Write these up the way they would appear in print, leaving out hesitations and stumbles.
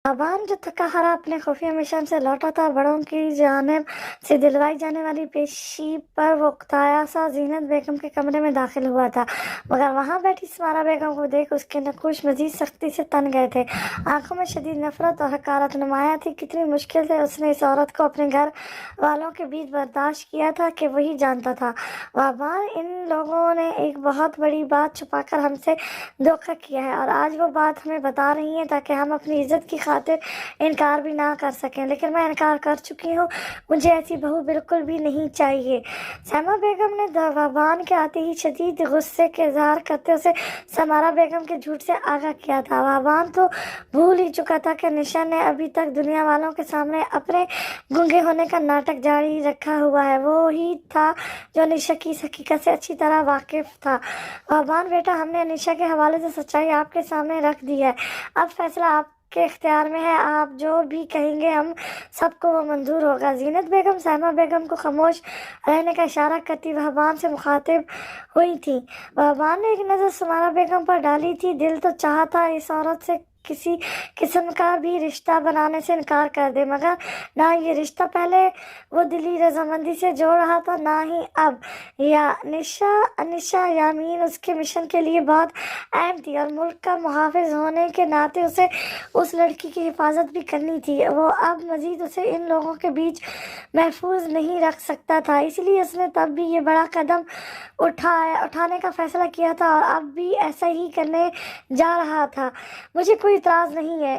शाबान जो थका हारा अपने खुफिया मिशन से लौटा था, बड़ों की जानिब से दिलवाई जाने वाली पेशी पर वो उकताया सा जीनत बेगम के कमरे में दाखिल हुआ था, मगर वहां बैठी समारा बेगम को देख उसके नकुश मजीद सख्ती से तन गए थे। आंखों में शदीद नफरत और हकारत नुमाया थी। कितनी मुश्किल से उसने इस औरत को अपने घर वालों के बीच बर्दाश्त किया था कि वही जानता था। वाबान, इन लोगों ने एक बहुत बड़ी बात छुपाकर हमसे धोखा किया है और आज वो बात हमें बता रही हैं ताकि हम अपनी इज्जत की खातिर इनकार भी ना कर सकें। लेकिन मैं इनकार कर चुकी हूँ, मुझे ऐसी बहू बिल्कुल भी नहीं चाहिए। सैमा बेगम ने वाबान के आते ही शदीद गुस्से के इजहार करते उसे समारा बेगम के झूठ से आगाह किया था। वाबान तो भूल ही चुका था कि निशा ने अभी तक दुनिया वालों के सामने अपने गूंगे होने का नाटक जारी रखा हुआ है। वो ही था जो निशा की हकीकत से अच्छी तरह वाकिफ था। वाबान बेटा, हमने निशा के हवाले से सच्चाई आपके सामने रख दी है। अब फैसला आपके इख्तियार में है। आप जो भी कहेंगे हम सबको वो मंजूर होगा। जीनत बेगम सैमा बेगम को खामोश रहने का इशारा करती वहबान से मुखातिब हुई थी। वहबान ने एक नज़र समारा बेगम पर डाली थी। दिल तो चाहा था इस औरत से किसी किस्म का भी रिश्ता बनाने से इनकार कर दे, मगर ना ये रिश्ता पहले वो दिली रजामंदी से जोड़ रहा था, ना ही अब। या निशा यामीन उसके मिशन के लिए बहुत अहम थी और मुल्क का मुहाफिज होने के नाते उसे उस लड़की की हिफाजत भी करनी थी। वो अब मजीद उसे इन लोगों के बीच महफूज नहीं रख सकता था, इसलिए उसने तब भी ये बड़ा कदम उठाने का फैसला किया था और अब भी ऐसा ही करने जा रहा था। मुझे कोई इतराज़ नहीं है।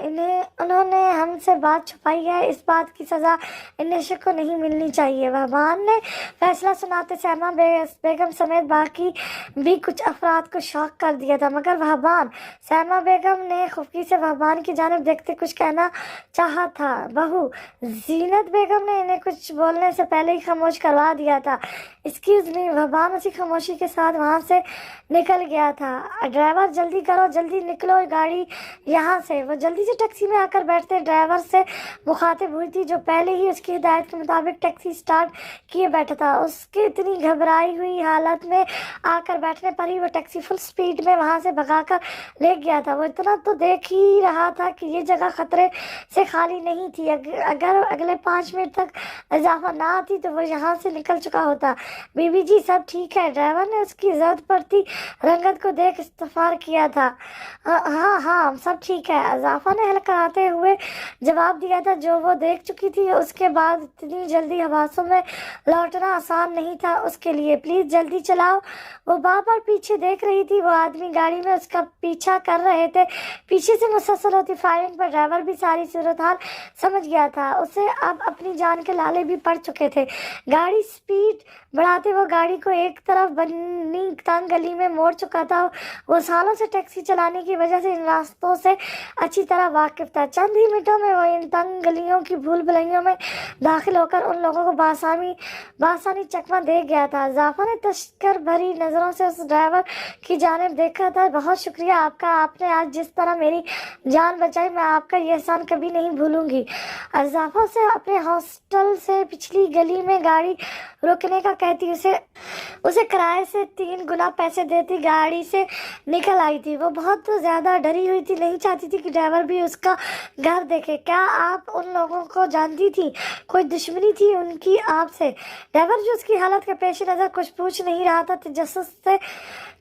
उन्होंने हमसे बात छुपाई है, इस बात की सज़ा इन निशा को नहीं मिलनी चाहिए। वहबान ने फैसला सुनाते सैमा बेगम समेत बाकी भी कुछ अफराद को शॉक कर दिया था, मगर वहबान सैमा बेगम ने खुफकी से वहबान की जानिब देखते कुछ कहना चाहा था। बहू जीनत बेगम ने इन्हें कुछ बोलने से पहले ही खामोश करवा दिया था। Excuse me. वहबान उसी खामोशी के साथ वहां से निकल गया था। ड्राइवर जल्दी करो, जल्दी निकलो गाड़ी यहाँ से। वो जल्दी से टैक्सी में आकर बैठते ड्राइवर से मुखातिब हुई थी, जो पहले ही उसकी हिदायत के मुताबिक टैक्सी स्टार्ट किए बैठा था। उसकी इतनी घबराई हुई हालत में आकर बैठने पर ही वो टैक्सी फुल स्पीड में वहां से भगाकर ले गया था। वो इतना तो देख ही रहा था कि ये जगह खतरे से खाली नहीं थी। अगर अगले 5 मिनट तक इजाफा ना आती तो वो यहाँ से निकल चुका होता। बीबी जी सब ठीक है? ड्राइवर ने उसकी जद पड़ती रंगत को देख इस्तफार किया था। हाँ हाँ सब ठीक है, अजाफा ने हल्काते हुए जवाब दिया था। जो वो देख चुकी थी उसके बाद इतनी जल्दी हवासों में लौटना आसान नहीं था उसके लिए। प्लीज जल्दी चलाओ। वो बार बार पीछे देख रही थी। वो आदमी गाड़ी में उसका पीछा कर रहे थे। पीछे से मुसलसल होती फायरिंग पर ड्राइवर भी सारी सूरत हाल समझ गया था। उसे अब अपनी जान के लाले भी पड़ चुके थे। गाड़ी स्पीड बढ़ाते वो गाड़ी को एक तरफ बनी तंग गली में मोड़ चुका था। वो सालों से टैक्सी चलाने की वजह से इन रास्तों से अच्छी तरह वाकिफ था। चंद ही मिनटों में वो इन तंग गलियों की भूल भुलैयों में दाखिल होकर उन लोगों को बासानी चकमा दे गया था। जाफा ने तश्कर भरी नजरों से उस ड्राइवर की जानिब देखा था। बहुत शुक्रिया आपका, आपने आज जिस तरह मेरी जान बचाई, मैं आपका ये एहसान कभी नहीं भूलूंगी। जाफा से अपने हॉस्टल से पिछली गली में गाड़ी रोकने का कहती उसे किराए से 3 गुना पैसे देती गाड़ी से निकल आई थी। वो बहुत ज्यादा डरी हुई थी, नहीं चाहती थी कि ड्राइवर भी उसका घर देखे। क्या आप उन लोगों को जानती थी? कोई दुश्मनी थी उनकी आपसे? ड्राइवर जो उसकी हालत के पेश नजर कुछ पूछ नहीं रहा था, तजस्सुस से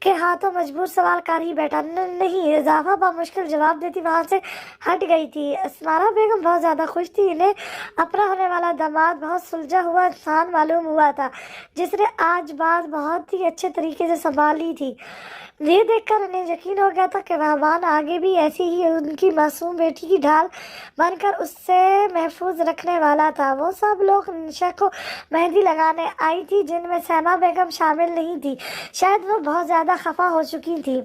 के हाथों मजबूर सवाल कर ही बैठा। नहीं, इजाफा बामुश्किल जवाब देती वहां से हट गई थी। अस्मारा बेगम बहुत ज्यादा खुश थी। इन्हें अपना होने वाला दामाद बहुत सुलझा हुआ इंसान मालूम हुआ था, जिसने आज बात बहुत ही अच्छे तरीके से संभाली थी। ये देखकर उन्हें यकीन हो गया था कि वहबान आगे भी ऐसी ही उनकी मासूम बेटी की ढाल बनकर उससे महफूज रखने वाला था। वो सब लोग निशा को मेहंदी लगाने आई थी, जिनमें सैमा बेगम शामिल नहीं थी। शायद वो बहुत ज्यादा खफा हो चुकी थी।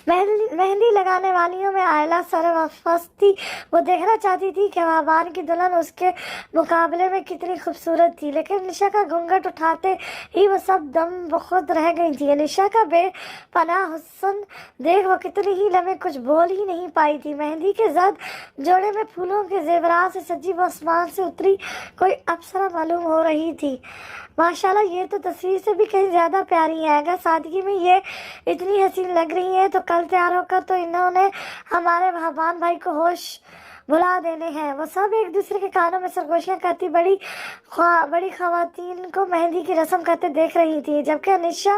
मेहंदी लगाने वालियों में आयला सरफस थी। वो देखना चाहती थी कि वहबान की दुल्हन उसके मुकाबले में कितनी खूबसूरत थी, लेकिन निशा का घूंघट उठाते ही वो सब दम बखुद रह गई थी। निशा का बेपनाह हुस्न देख वो कितनी ही लम्हे कुछ बोल ही नहीं पाई थी। मेहंदी के जद जोड़े में फूलों के जेवरात से सजी वो आसमान से उतरी कोई अप्सरा मालूम हो रही थी। माशाल्लाह, ये तो तस्वीर से भी कहीं ज्यादा प्यारी है। अगर सादगी में ये इतनी हसीन लग रही है तो कल तैयार होकर तो इन्होंने हमारे वहबान भाई को होश बुला देने हैं। वो सब एक दूसरे के कानों में सरगोशियां करती बड़ी खवातीन को मेहंदी की रस्म करते देख रही थी, जबकि अनिशा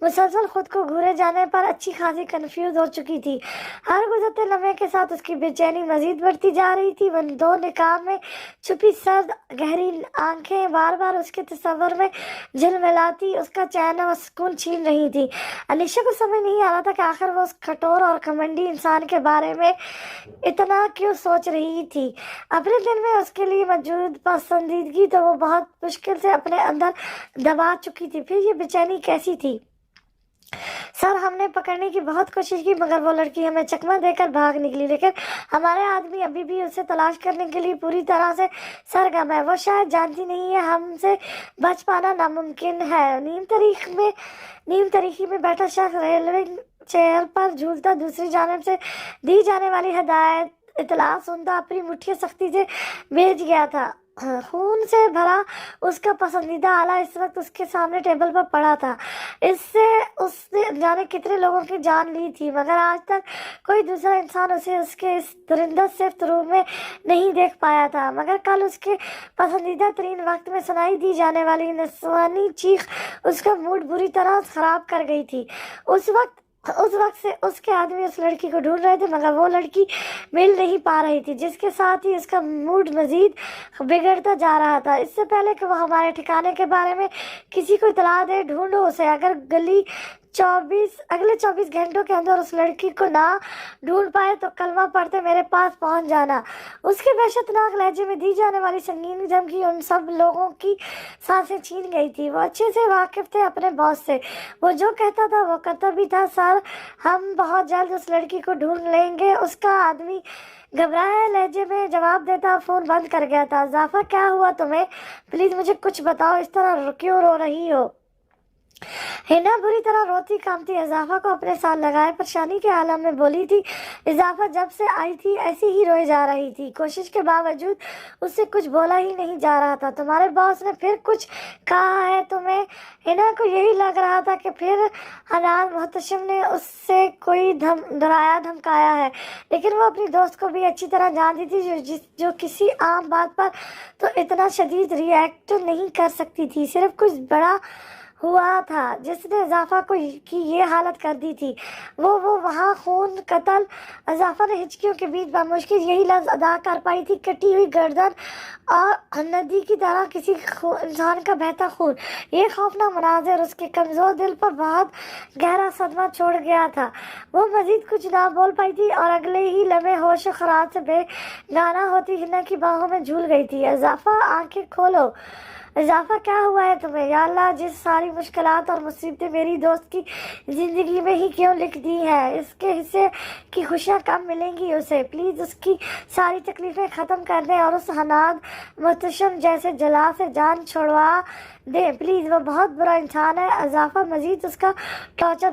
मुसलसल खुद को घूरे जाने पर अच्छी खासी कंफ्यूज हो चुकी थी। हर गुजरते लम्हे के साथ उसकी बेचैनी मजीद बढ़ती जा रही थी। वो दो निकाब में छुपी सर्द गहरी आंखें बार बार उसके तस्वर में झिलमिलाती उसका चैन और सुकून छीन रही थी। अनिशा को समझ नहीं आ रहा था कि आखिर वो उस कठोर और घमंडी इंसान के बारे में इतना क्यों सोच रही थी। अपने दिल में उसके लिए मौजूद पसंदीदगी तो वो बहुत मुश्किल से अपने अंदर दबा चुकी थी। फिर ये बेचैनी कैसी थी? सर, हमने पकड़ने की बहुत कोशिश की, मगर वो लड़की हमें चकमा देकर भाग निकली। लेकिन हमारे आदमी अभी भी उसे तलाश करने के लिए पूरी तरह से सरगर्म है। वो शायद जानती नहीं है हमसे बच पाना नामुमकिन है। नीम तरीकी में बैठा शख्स रेलवे चेयर पर झूलता दूसरी जानिब से दी जाने वाली हदायत इतला सुनता अपनी मुट्ठी सख्ती से भेज गया था। खून से भरा उसका पसंदीदा आला इस वक्त उसके सामने टेबल पर पड़ा था। इससे उसने जाने कितने लोगों की जान ली थी, मगर आज तक कोई दूसरा इंसान उसे उसके इस दरिंदा सिफ्त रूप में नहीं देख पाया था। मगर कल उसके पसंदीदा तरीन वक्त में सुनाई दी जाने वाली नस्वानी चीख उसका मूड बुरी तरह खराब कर गई थी। उस वक्त से उसके आदमी उस लड़की को ढूंढ रहे थे, मगर वो लड़की मिल नहीं पा रही थी, जिसके साथ ही उसका मूड मजीद बिगड़ता जा रहा था। इससे पहले कि वो हमारे ठिकाने के बारे में किसी को इतला दे, ढूंढो उसे। अगर अगले 24 घंटों के अंदर उस लड़की को ना ढूंढ पाए तो कलमा पढ़ते मेरे पास पहुंच जाना। उसके वहशतनाक लहजे में दी जाने वाली संगीन धमकी उन सब लोगों की सांसें छीन गई थी। वो अच्छे से वाकिफ थे अपने बॉस से। वो जो कहता था वो करता भी था। सर, हम बहुत जल्द उस लड़की को ढूंढ लेंगे, उसका आदमी घबराए लहजे में जवाब देता फोन बंद कर गया था। इजाफा, क्या हुआ तुम्हें? प्लीज मुझे कुछ बताओ, इस तरह क्यों रो रही हो? हिना बुरी तरह रोती कामती इजाफा को अपने साथ लगाए परेशानी के आलम में बोली थी। इजाफा जब से आई थी ऐसी ही रोए जा रही थी। कोशिश के बावजूद उससे कुछ बोला ही नहीं जा रहा था। तुम्हारे बॉस ने फिर कुछ कहा है तुम्हें? हिना को यही लग रहा था कि फिर हनान मुहतशम ने उससे कोई डराया धमकाया है, लेकिन वो अपनी दोस्त को भी अच्छी तरह जानती थी जो किसी आम बात पर तो इतना शदीद रिएक्ट नहीं कर सकती थी। सिर्फ कुछ बड़ा हुआ था जिसने इजाफा को की ये हालत कर दी थी। वो वहाँ खून कत्ल। इजाफा ने हिचकियों के बीच बामुश्किल यही लफ्ज अदा कर पाई थी, कटी हुई गर्दन और नदी की तरह किसी इंसान का बहता खून। ये खौफनाक मनाजिर उसके कमजोर दिल पर बहुत गहरा सदमा छोड़ गया था। वो मजीद कुछ ना बोल पाई थी और अगले ही लम्हे होश खराब से बेगाना होती हिना की बाहों में झूल गई थी। इजाफा, आंखें खोलो। इजाफा, क्या हुआ है तुम्हें? या अल्लाह, जिस सारी मुश्किलात और मुसीबतें मेरी दोस्त की ज़िंदगी में ही क्यों लिख दी है, इसके हिस्से की खुशियाँ कब मिलेंगी उसे? प्लीज़ उसकी सारी तकलीफ़ें ख़त्म कर दें और उस हनाद मुहतशम जैसे जला से जान छोड़वा दें। प्लीज़, वो बहुत बुरा इंसान है। इजाफा मज़ीद उसका टॉर्चर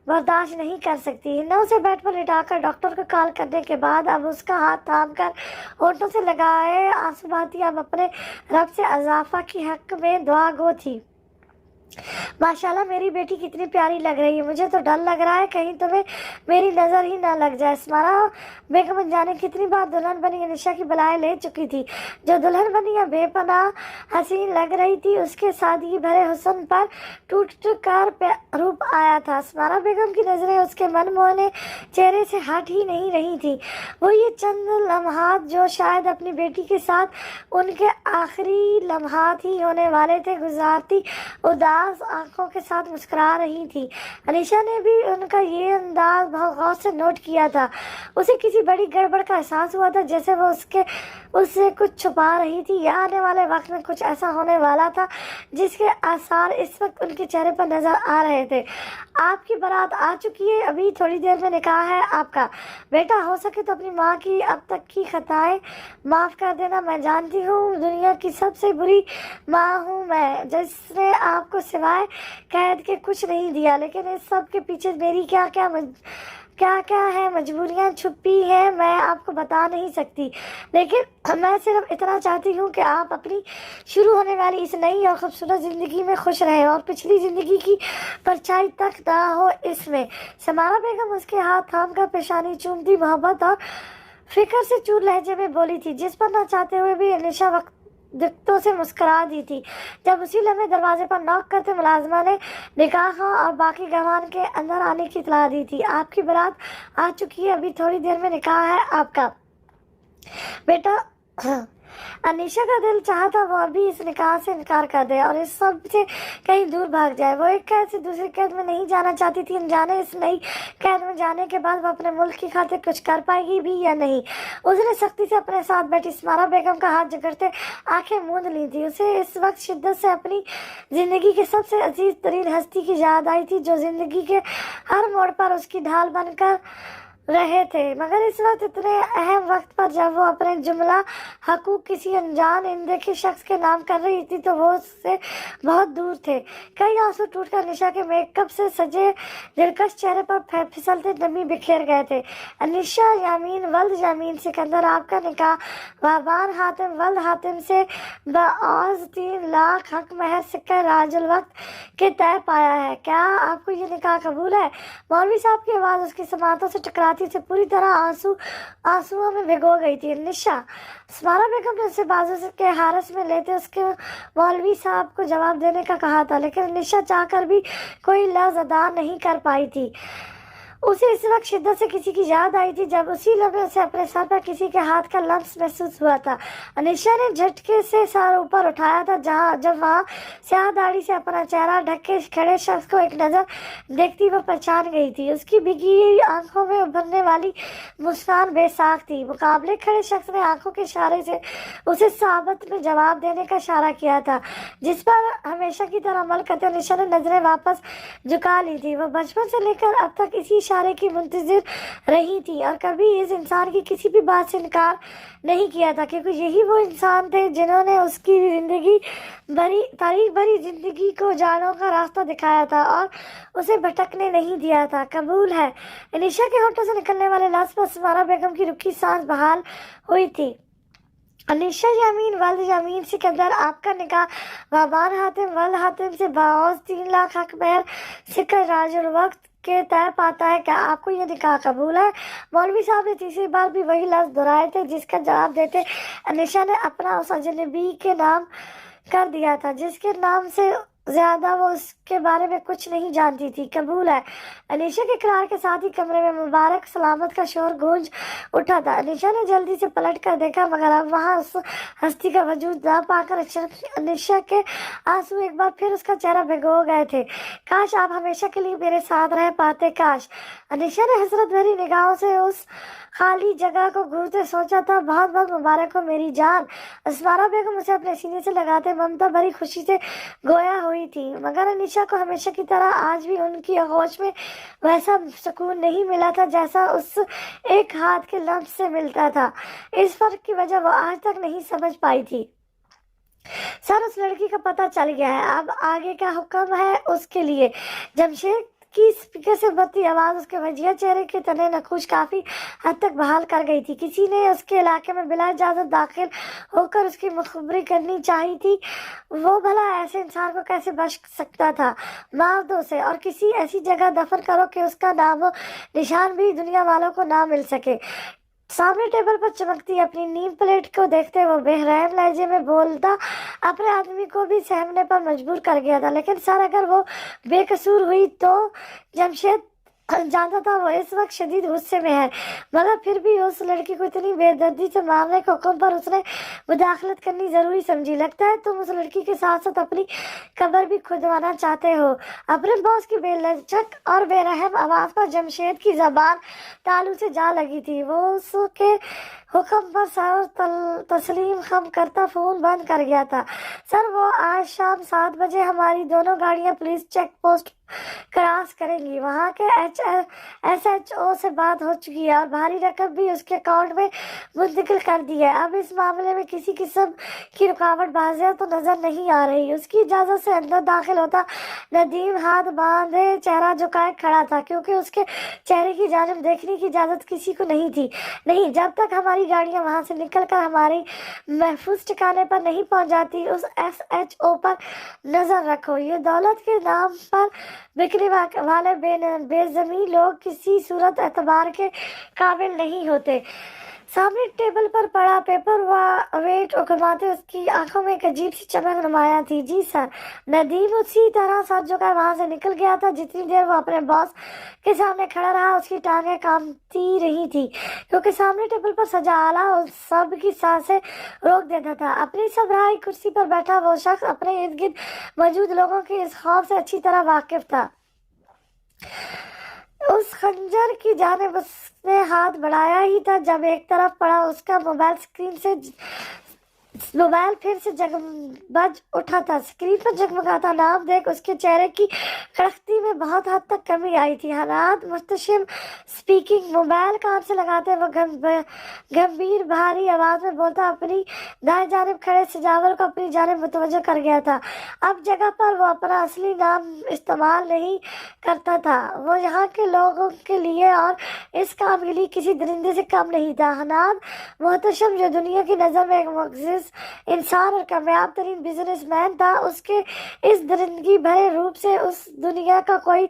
बर्दाश्त नहीं कर सकती। हिना उसे बेड पर लिटाकर डॉक्टर को कॉल करने के बाद अब उसका हाथ थाम कर होठों से लगाए आंसू बहाती अब अपने रब से इजाफा की हक में दुआ गो थी। माशाल्लाह, मेरी बेटी कितनी प्यारी लग रही है। मुझे तो डर लग रहा है कहीं तुम्हें मेरी नज़र ही ना लग जाए। स्मारा बेगम जाने कितनी बार दुल्हन बनी अनिशा की बलाएं ले चुकी थी। जो दुल्हन बनी या बेपनाह हसीन लग रही थी, उसके सादगी भरे हुस्न पर टूट कर रूप आया था। स्मारा बेगम की नज़रें उसके मन मोहने चेहरे से हट ही नहीं रही थी। वो ये चंद लम्हात जो शायद अपनी बेटी के साथ उनके आखिरी लम्हात ही होने वाले थे गुजारती उदास आंखों के साथ मुस्कुरा रही थी। अनीशा ने भी उनका ये अंदाज बहुत गौर से नोट किया था। उसे किसी बड़ी गड़बड़ का एहसास हुआ था, जैसे वो उससे कुछ छुपा रही थी या आने वाले वक्त में कुछ ऐसा होने वाला था जिसके आसार इस वक्त उनके चेहरे पर नजर आ रहे थे। आपकी बारात आ चुकी है, अभी थोड़ी देर में निकाह है आपका। बेटा, हो सके तो अपनी माँ की अब तक की खताएं माफ़ कर देना। मैं जानती हूँ दुनिया की सबसे बुरी माँ हूँ मैं, जिसने आपको सिवाय कैद के कुछ नहीं दिया, लेकिन इस सब के पीछे मेरी क्या क्या है मजबूरियाँ छुपी हैं, मैं आपको बता नहीं सकती। लेकिन मैं सिर्फ इतना चाहती हूँ कि आप अपनी शुरू होने वाली इस नई और खूबसूरत ज़िंदगी में खुश रहें और पिछली ज़िंदगी की परछाई तक ना हो इसमें। समारा बेगम उसके हाथ थाम कर पेशानी चूमती मोहब्बत और फिक्र से चूर लहजे में बोली थी, जिस पर न चाहते हुए भी अनिशा वक्त दिक्कतों से मुस्कुरा दी थी। जब उसी लम्हे दरवाजे पर नॉक करते मुलाजमा ने निकाह और बाकी गवान के अंदर आने की इतला दी थी। आपकी बारात आ चुकी है, अभी थोड़ी देर में निकाह है आपका बेटा। अनीशा का दिल चाहा था वो अभी इस निकाह से इनकार कर दे और इस सब से कहीं दूर भाग जाए। वो एक कैद से दूसरी कैद में नहीं जाना चाहती थी, अनजाने इस नई कैद में जाने के बाद वो अपने मुल्क की खातिर कुछ कर पाएगी भी या नहीं। उसने सख्ती से अपने साथ बैठी स्मारा बेगम का हाथ जकड़ते आंखें मूंद ली थी। उसे इस वक्त शिद्दत से अपनी जिंदगी के सबसे अजीज तरीन हस्ती की याद आई थी, जो जिंदगी के हर मोड़ पर उसकी ढाल बनकर रहे थे। मगर इस वक्त इतने अहम वक्त पर जब वो अपने जुमला हकूक किसी अनजान अनदेखे शख्स के नाम कर रही थी तो वो उससे बहुत दूर थे। कई आंसू टूटकर निशा के मेकअप से सजे दिलकश चेहरे पर फिसलते नमी बिखेर गए थे। अनिशा यामीन वल्द यामीन सिकंदर, आपका निकाह वाबान हातिम वल्द हातिम से बआज़ 3 लाख हक महर सिक्का राजुल वक्त के तय पाया है। क्या आपको ये निकाह कबूल है? मौलवी साहब की आवाज़ उसकी समातों से टकराती से पूरी तरह आंसुओं में भिगो गई थी। निशा, स्मारा बेगम ने उसे बाजू के हारस में लेते उसके मौलवी साहब को जवाब देने का कहा था, लेकिन निशा चाहकर भी कोई लफ्ज़ अदा नहीं कर पाई थी। उसे इस वक्त शिद्दत से किसी की याद आई थी, जब उसी लम्हे उसे अपने सर पर किसी के हाथ का लम्स महसूस हुआ था। अनिशा ने झटके से सर ऊपर उठाया था, जब वहाँ स्याह दाढ़ी से अपना चेहरा ढके खड़े शख्स को एक नज़र देखती वो पहचान गई थी। उसकी भीगी आंखों में उभरने वाली मुस्कान बेसाख थी। मुकाबले खड़े शख्स ने आंखों के इशारे से उसे साबत में जवाब देने का इशारा किया था, जिस पर हमेशा की तरह अमल करते अनिशा ने नजरें वापस झुका ली थी। वो बचपन से लेकर अब तक इसी इशारे की मुंतजिर रही थी और कभी इस इंसान की किसी भी बात से इनकार नहीं किया था, क्योंकि यही वो इंसान थे जिन्होंने उसकी तारीख भरी जिंदगी को जानों का रास्ता दिखाया था और उसे भटकने नहीं दिया था। कबूल है। अनिशा के होठों से निकलने वाले लफ्ज़ पर स्मारा बेगम की रुखी सांस बहाल हुई थी। अनिशा यामीन वल्द यामीन सिकंदर, आपका निकाह वाबान हातिम वल्द हातिम से बआज़ 3 लाख हक महर सिक्का राजुल वक्त के तय पाता है। क्या आपको ये निकाह कबूल है? मौलवी साहब ने तीसरी बार भी वही लफ्ज़ दोहराए थे, जिसका जवाब देते अनिशा ने अपना उस अजनबी के नाम कर दिया था, जिसके नाम से ज्यादा वो उसके बारे में कुछ नहीं जानती थी। कबूल है। अनीशा के इकरार के साथ ही कमरे में मुबारक सलामत का शोर गूंज उठा था। अनीशा ने जल्दी से पलट कर देखा, मगर अब वहाँ उस हस्ती का वजूद ना पाकर अनीशा के आंसू एक बार फिर उसका चेहरा भिगो गए थे। काश आप हमेशा के लिए मेरे साथ रह पाते, काश। अनीशा ने हसरत भरी निगाहों से उस खाली जगह को घूरते सोचा था, बहुत बहुत मुबारक हो मेरी जान। अस्मारा बेगम उसे अपने सीने से लगाते ममता भरी खुशी से गोया हुई थी, मगर अनीशा को हमेशा की तरह आज भी उनकी आगोश में वैसा सुकून नहीं मिला था जैसा उस एक हाथ के लम्स से मिलता था। इस फर्क की वजह वो आज तक नहीं समझ पाई थी। सर, उस लड़की का पता चल गया है, अब आगे का हुक्म है उसके लिए। जमशेद की स्पीकर से बढ़ती आवाज उसके वजिया चेहरे के तने नखूश काफी हद तक बहाल कर गई थी। किसी ने उसके इलाके में बिला इजाजत दाखिल होकर उसकी मुखबरी करनी चाहिए थी। वो भला ऐसे इंसान को कैसे बच सकता था? मार दो उसे और किसी ऐसी जगह दफन करो कि उसका नाम निशान भी दुनिया वालों को ना मिल सके। सामने टेबल पर चमकती अपनी नीम प्लेट को देखते वो बेरहम लहजे में बोलता अपने आदमी को भी सहमने पर मजबूर कर गया था। लेकिन सर, अगर वो बेकसूर हुई तो जमशेद जानता था वो इस वक्त शदीद गुस्से में है, मगर फिर भी उस लड़की को इतनी बेदर्दी से मारने के हुक्म पर उसने मुदाखलत करनी जरूरी समझी। लगता है तुम उस लड़की के साथ साथ अपनी कब्र भी खुदवाना चाहते हो। अपने बॉस की बेलचक और बेरहम आवाज पर जमशेद की जबान तालू से जा लगी थी। वो उसके हुक्म पर सर तस्लीम खम करता फोन बंद कर गया था। सर, वो आज शाम 7 बजे हमारी दोनों गाड़ियां पुलिस चेक पोस्ट क्रॉस करेंगी। वहाँ के SHO से बात हो चुकी है और भारी रकम भी उसके अकाउंट में मुंतकिल कर दी है। अब इस मामले में किसी किस्म की रुकावट बाज़िया तो नजर नहीं आ रही। उसकी इजाजत से अंदर दाखिल होता नदीम हाथ बांधे चेहरा झुकाए खड़ा था, क्योंकि उसके चेहरे की जानिब देखने की इजाजत किसी को नहीं थी। नहीं, जब तक हमारी गाड़ियां वहां से निकलकर हमारी महफूज ठिकाने पर नहीं पहुंच जाती, उस SHO पर नजर रखो। ये दौलत के नाम पर बिकने वाले बेजमी लोग किसी सूरत एतबार के काबिल नहीं होते। سامنے ٹیبل پر پڑا پیپر و ویٹ اکھڑواتے اس کی آنکھوں میں ایک عجیب سی چمک نمایاں تھی۔ جی سر۔ ندیم اسی طرح سر جھکائے وہاں سے نکل گیا تھا۔ جتنی دیر وہ اپنے باس کے سامنے کھڑا رہا اس کی ٹانگیں کانپتی رہی تھی، کیونکہ سامنے ٹیبل پر سجا آلہ اس سب کی سانسیں روک دیتا تھا۔ اپنی صبرائی کرسی پر بیٹھا وہ شخص اپنے ارد گرد موجود لوگوں کے اس خوف سے اچھی طرح واقف تھا۔ اس خنجر کی جانب اس نے ہاتھ بڑھایا ہی تھا جب ایک طرف پڑا اس کا موبائل پھر سے بج اٹھا تھا۔ اسکرین پر جگمگاتا نام دیکھ اس کے چہرے کی کڑکتی میں بہت حد تک کمی آئی تھی۔ حالات محتشم اسپیکنگ۔ موبائل کان سے لگاتے وہ گمبھیر بھاری آواز میں بولتا اپنی دائیں جانب کھڑے سجاور کو اپنی جانب متوجہ کر گیا تھا۔ اب جگہ پر وہ اپنا اصلی نام استعمال نہیں کرتا تھا۔ وہ یہاں کے لوگوں کے لیے اور اس کام کے لیے کسی درندے سے کم نہیں تھا۔ حناد محتشم جو دنیا کی نظر میں ایک معزز انسان اور کامیاب ترین بزنس مین تھا، اس کے اس درندگی بھرے روپ سے اس دنیا کا کوئی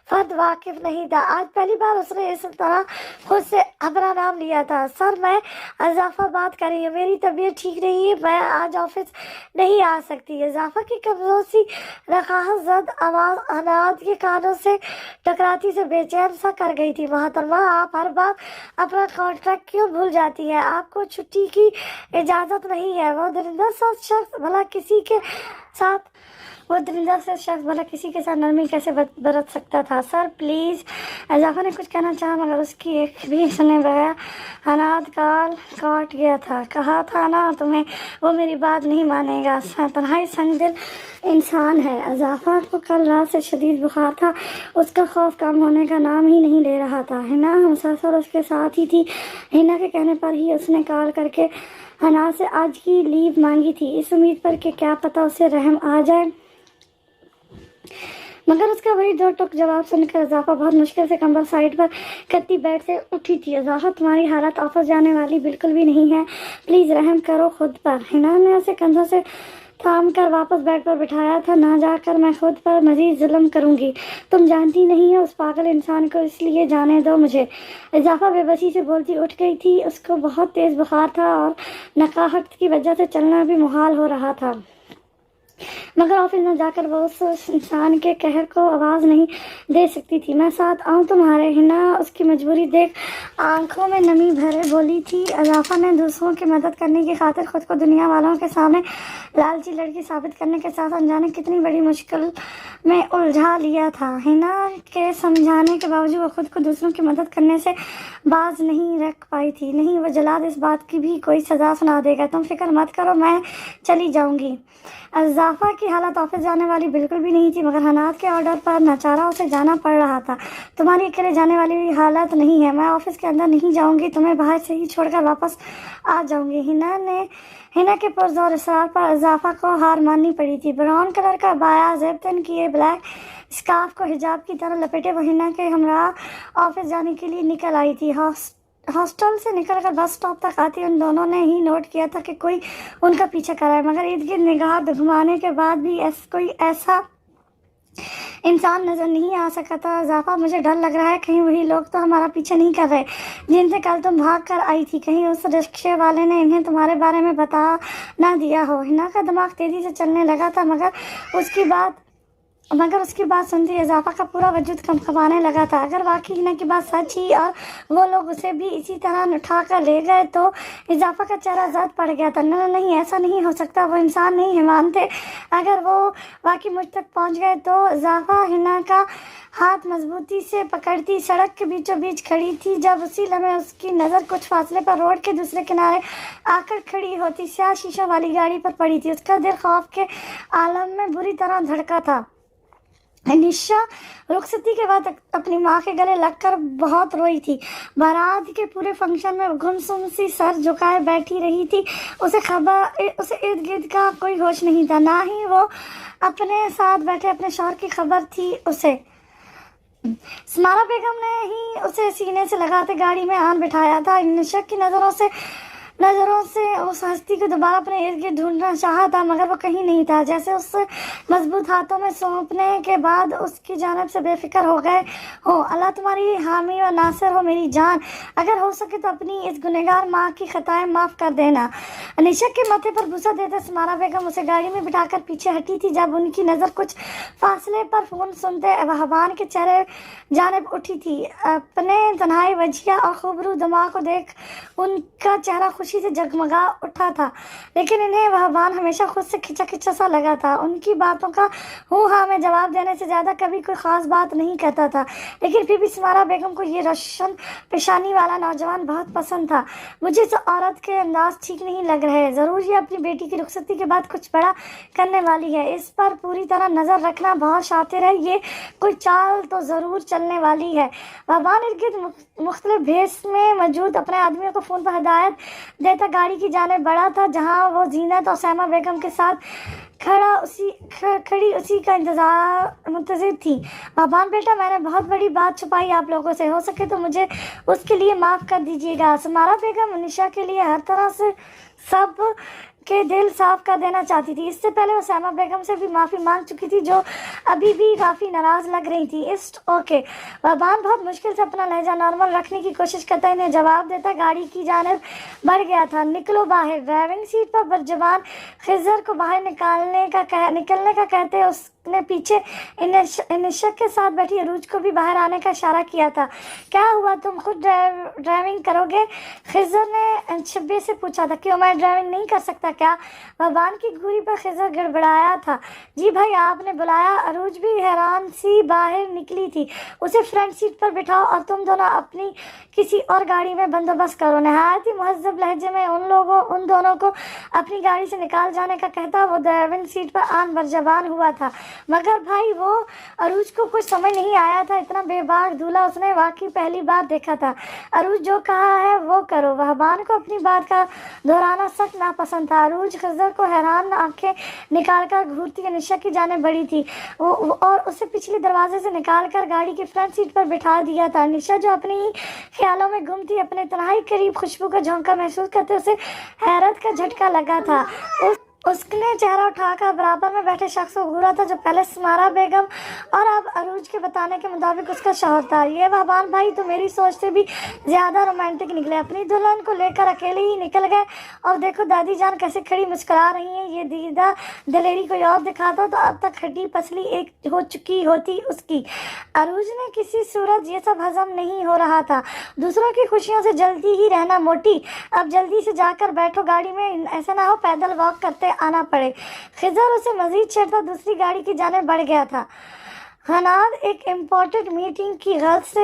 فرد واقف نہیں تھا۔ آج پہلی بار اس نے اس طرح خود سے اپنا نام لیا تھا۔ سر، میں اضافہ بات کر رہی ہوں، میری طبیعت ٹھیک نہیں ہے، میں آج آفس نہیں آ سکتی۔ اضافہ کی کمزور سی رقاصت زد آواز حناد کے کانوں سے ٹکراتی سے بے چین سا کر گئی تھی۔ محترمہ، آپ ہر بار اپنا کانٹریکٹ کیوں بھول جاتی ہیں؟ آپ کو چھٹی کی اجازت نہیں ہے۔ وہ درندہ سا شخص بھلا کسی کے ساتھ نرمی کیسے برت سکتا تھا؟ Sir please. اضافہ نے کچھ کہنا چاہا مگر اس کی ایک بھی سنے بغیر حناد کال کاٹ گیا تھا۔ کہا تھا نا تمہیں، وہ میری بات نہیں مانے گا۔ تنہائی سنگ دل انسان ہے۔ اضافہ کو کل رات سے شدید بخار تھا۔ اس کا خوف کم ہونے کا نام ہی نہیں لے رہا تھا۔ حنا مسلسل اس کے ساتھ ہی تھی۔ حنا کے کہنے پر ہی اس نے کال کر کے حناد سے آج کی لیو مانگی تھی، اس امید پر کہ کیا پتہ اسے رحم آ جائے، مگر اس کا وہی دو ٹوک جواب سن کر اضافہ بہت مشکل سے کمبل سائڈ پر کرتی بیڈ سے اٹھی تھی۔ اضافہ، تمہاری حالت آفس جانے والی بالکل بھی نہیں ہے، پلیز رحم کرو خود پر۔ حنا نے اسے کندھوں سے تھام کر واپس بیڈ پر بٹھایا تھا۔ نہ جا کر میں خود پر مزید ظلم کروں گی، تم جانتی نہیں ہو اس پاگل انسان کو، اس لیے جانے دو مجھے۔ اضافہ بے بسی سے بولتی اٹھ گئی تھی۔ اس کو بہت تیز بخار تھا اور نقاہت کی وجہ سے چلنا بھی محال ہو رہا تھا، مگر آفس نہ جا کر وہ اس انسان کے قہر کو آواز نہیں دے سکتی تھی۔ میں ساتھ آؤں تمہارے؟ حنا اس کی مجبوری دیکھ آنکھوں میں نمی بھرے بولی تھی۔ اضافہ نے دوسروں کی مدد کرنے کی خاطر خود کو دنیا والوں کے سامنے لالچی لڑکی ثابت کرنے کے ساتھ انجانے کتنی بڑی مشکل میں الجھا لیا تھا۔ حنا کے سمجھانے کے باوجود وہ خود کو دوسروں کی مدد کرنے سے باز نہیں رکھ پائی تھی۔ نہیں، وہ جلاد اس بات کی بھی کوئی سزا سنا دے گا، تم فکر مت کرو، میں چلی جاؤں گی۔ اضافہ کی حالت آفس جانے والی بالکل بھی نہیں تھی، مگر حناد کے آرڈر پر ناچارہ اسے جانا پڑ رہا تھا۔ تمہاری اکیلے جانے والی حالت نہیں ہے، میں آفس کے اندر نہیں جاؤں گی، تمہیں باہر سے ہی چھوڑ کر واپس آ جاؤں گی۔ حنا کے پرزور اصرار پر اضافہ کو ہار ماننی پڑی تھی۔ براؤن کلر کا عبایا زیب تن کیے بلیک اسکارف کو حجاب کی طرح لپیٹے وہ حنا کے ہمراہ آفس جانے کے لیے نکل آئی تھی۔ ہاسٹل سے نکل کر بس اسٹاپ تک آتی ان دونوں نے ہی نوٹ کیا تھا کہ کوئی ان کا پیچھا کر رہا ہے، مگر ارد گرد نگاہ گھمانے کے بعد بھی کوئی ایسا انسان نظر نہیں آ سکا تھا۔ اضافہ، مجھے ڈر لگ رہا ہے کہیں وہی لوگ تو ہمارا پیچھا نہیں کر رہے جن سے کل تم بھاگ کر آئی تھی، کہیں اس رکشے والے نے انہیں تمہارے بارے میں بتا نہ دیا ہو۔ حنا کا دماغ تیزی سے چلنے لگا تھا، مگر اس کی بات سنتی اضافہ کا پورا وجود کھمکھمانے لگا تھا۔ اگر واقعی حنا کی بات سچ ہی اور وہ لوگ اسے بھی اسی طرح اٹھا کر لے گئے تو اضافہ کا چہرہ زرد پڑ گیا تھا۔ نہیں، ایسا نہیں ہو سکتا، وہ انسان نہیں حیوان تھے، اگر وہ واقعی مجھ تک پہنچ گئے تو۔ اضافہ حنا کا ہاتھ مضبوطی سے پکڑتی سڑک کے بیچوں بیچ کھڑی تھی جب اسی لمحے اس کی نظر کچھ فاصلے پر روڈ کے دوسرے کنارے آ کر کھڑی ہوتی سیاہ شیشوں والی گاڑی پر پڑی تھی۔ اس کا دل خوف کے عالم میں بری طرح دھڑکا تھا۔ نشا رخصتی کے بعد اپنی ماں کے گلے لگ کر بہت روئی تھی۔ بارات کے پورے فنکشن میں گمسم سی سر جھکائے بیٹھی رہی تھی۔ اسے ارد گرد کا کوئی ہوش نہیں تھا، نہ ہی وہ اپنے ساتھ بیٹھے اپنے شوہر کی خبر تھی اسے۔ سمارا بیگم نے ہی اسے سینے سے لگاتے گاڑی میں آن بٹھایا تھا۔ نشا کی نظروں سے नज़रों से उस हस्ती को दोबारा अपने इर्द गिर्द ढूंढना चाहा था, मगर वो कहीं नहीं था। जैसे उससे मजबूत हाथों में सौंपने के बाद उसकी जानिब से बेफिक्र हो गए हो। अल्लाह तुम्हारी हामी व नासिर हो मेरी जान, अगर हो सके तो अपनी इस गुनहगार माँ की खताएं माफ़ कर देना। निशा के माथे पर बुसा देते समारा बेगम उसे गाड़ी में बिठाकर पीछे हटी थी। जब उनकी नज़र कुछ फासले पर फ़ोन सुनते वहबान के चेहरे जानिब उठी थी। अपने तन्हाई वजिया और खूबरू दमा को देख उनका चेहरा खुशी से जगमगा उठा था, लेकिन इन्हें वहबान हमेशा खुद से खिंचा खिंचा सा लगा था। उनकी बातों का हूँ हाँ में जवाब देने से ज़्यादा कभी कोई ख़ास बात नहीं कहता था, लेकिन फिर भी समारा बेगम को ये रोशन पेशानी वाला नौजवान बहुत पसंद था। मुझे इस औरत के अंदाज ठीक नहीं लग रहे, ज़रूर ये अपनी बेटी की रुखसती के बाद कुछ बड़ा करने वाली है। इस पर पूरी तरह नज़र रखना, बहुत शातिर है, ये कोई चाल तो ज़रूर चलने वाली है। वहबान इर्द-गिर्द मुख्तलिफ भेस में मौजूद अपने आदमियों को फ़ोन पर हिदायत देता गाड़ी की जाने बढ़ा था, जहाँ वो जीनत और सैमा बेगम के साथ खड़ी उसी का मुंतज़िर थी। वहबान बेटा, मैंने बहुत बड़ी बात छुपाई आप लोगों से, हो सके तो मुझे उसके लिए माफ़ कर दीजिएगा। समारा बेगम निशा के लिए हर तरह से सब के दिल साफ कर देना चाहती थी। इससे पहले वो सैमा बेगम से भी माफ़ी मांग चुकी थी, जो अभी भी काफ़ी नाराज़ लग रही थी। It's okay. वहबान बहुत मुश्किल से अपना लहजा नॉर्मल रखने की कोशिश करता इन्हें जवाब देता गाड़ी की जानिब बढ़ गया था। निकलो बाहर। ड्राइविंग सीट पर बरजबान खिज़र को बाहर निकलने का कहते उसने पीछे निशा के साथ बैठी अरूज को भी बाहर आने का इशारा किया था। क्या हुआ, तुम खुद ड्राइविंग करोगे? खिज़र ने शब्बे से पूछा था। क्यों, मैं ड्राइविंग नहीं कर सकता क्या? वहबान की घूरी पर खिज़र गड़बड़ाया था। जी भाई, आपने बुलाया। अरूज भी हैरान सी बाहर निकली थी। उसे फ्रंट सीट पर बिठाओ और तुम दोनों अपनी किसी और गाड़ी में बंदोबस्त करो। नहायत ही मुहज़्ज़ब लहजे में उन दोनों को अपनी गाड़ी से निकाल जाने का कहता वो ड्राइविंग सीट पर आन बरजबान हुआ था, मगर भाई वो अरूज को कुछ समझ नहीं आया था। इतना बेबाक दूल्हा उसने वाकई पहली बार देखा था। अरूज जो कहा है वो करो। वहबान को अपनी बात का दोहराना सख्त नापसंद था। अरूज खिज़र को हैरान आंखें निकालकर घूरती निशा की जाने बढ़ी थी और उसे पिछले दरवाजे से निकालकर गाड़ी की फ्रंट सीट पर बिठा दिया था। निशा जो अपनी ही ख्यालों में गुम थी, अपने तन्हाई करीब खुशबू का झोंका महसूस करते उसे हैरत का झटका लगा था। उसने चेहरा उठाकर बराबर में बैठे शख्स को घूरा था, जो पहले समारा बेगम और अब अरूज के बताने के मुताबिक उसका शौहर था। ये वहबान भाई तो मेरी सोच से भी ज़्यादा रोमांटिक निकले। अपनी दुल्हन को लेकर अकेले ही निकल गए, और देखो दादी जान कैसे खड़ी मुस्कुरा रही हैं। ये दीदा दलेरी कोई और दिखाता तो अब तक हड्डी पसली एक हो चुकी होती उसकी। अरूज ने किसी सूरत ये सब हजम नहीं हो रहा था। दूसरों की खुशियों से जल्दी ही रहना मोटी, अब जल्दी से जाकर बैठो गाड़ी में, ऐसा ना हो पैदल वॉक करते आना पड़े। खिज़र उसे मजीद छेड़ता दूसरी गाड़ी की जानिब बढ़ गया था। हनाद एक इम्पोर्टेंट मीटिंग की गर्ज से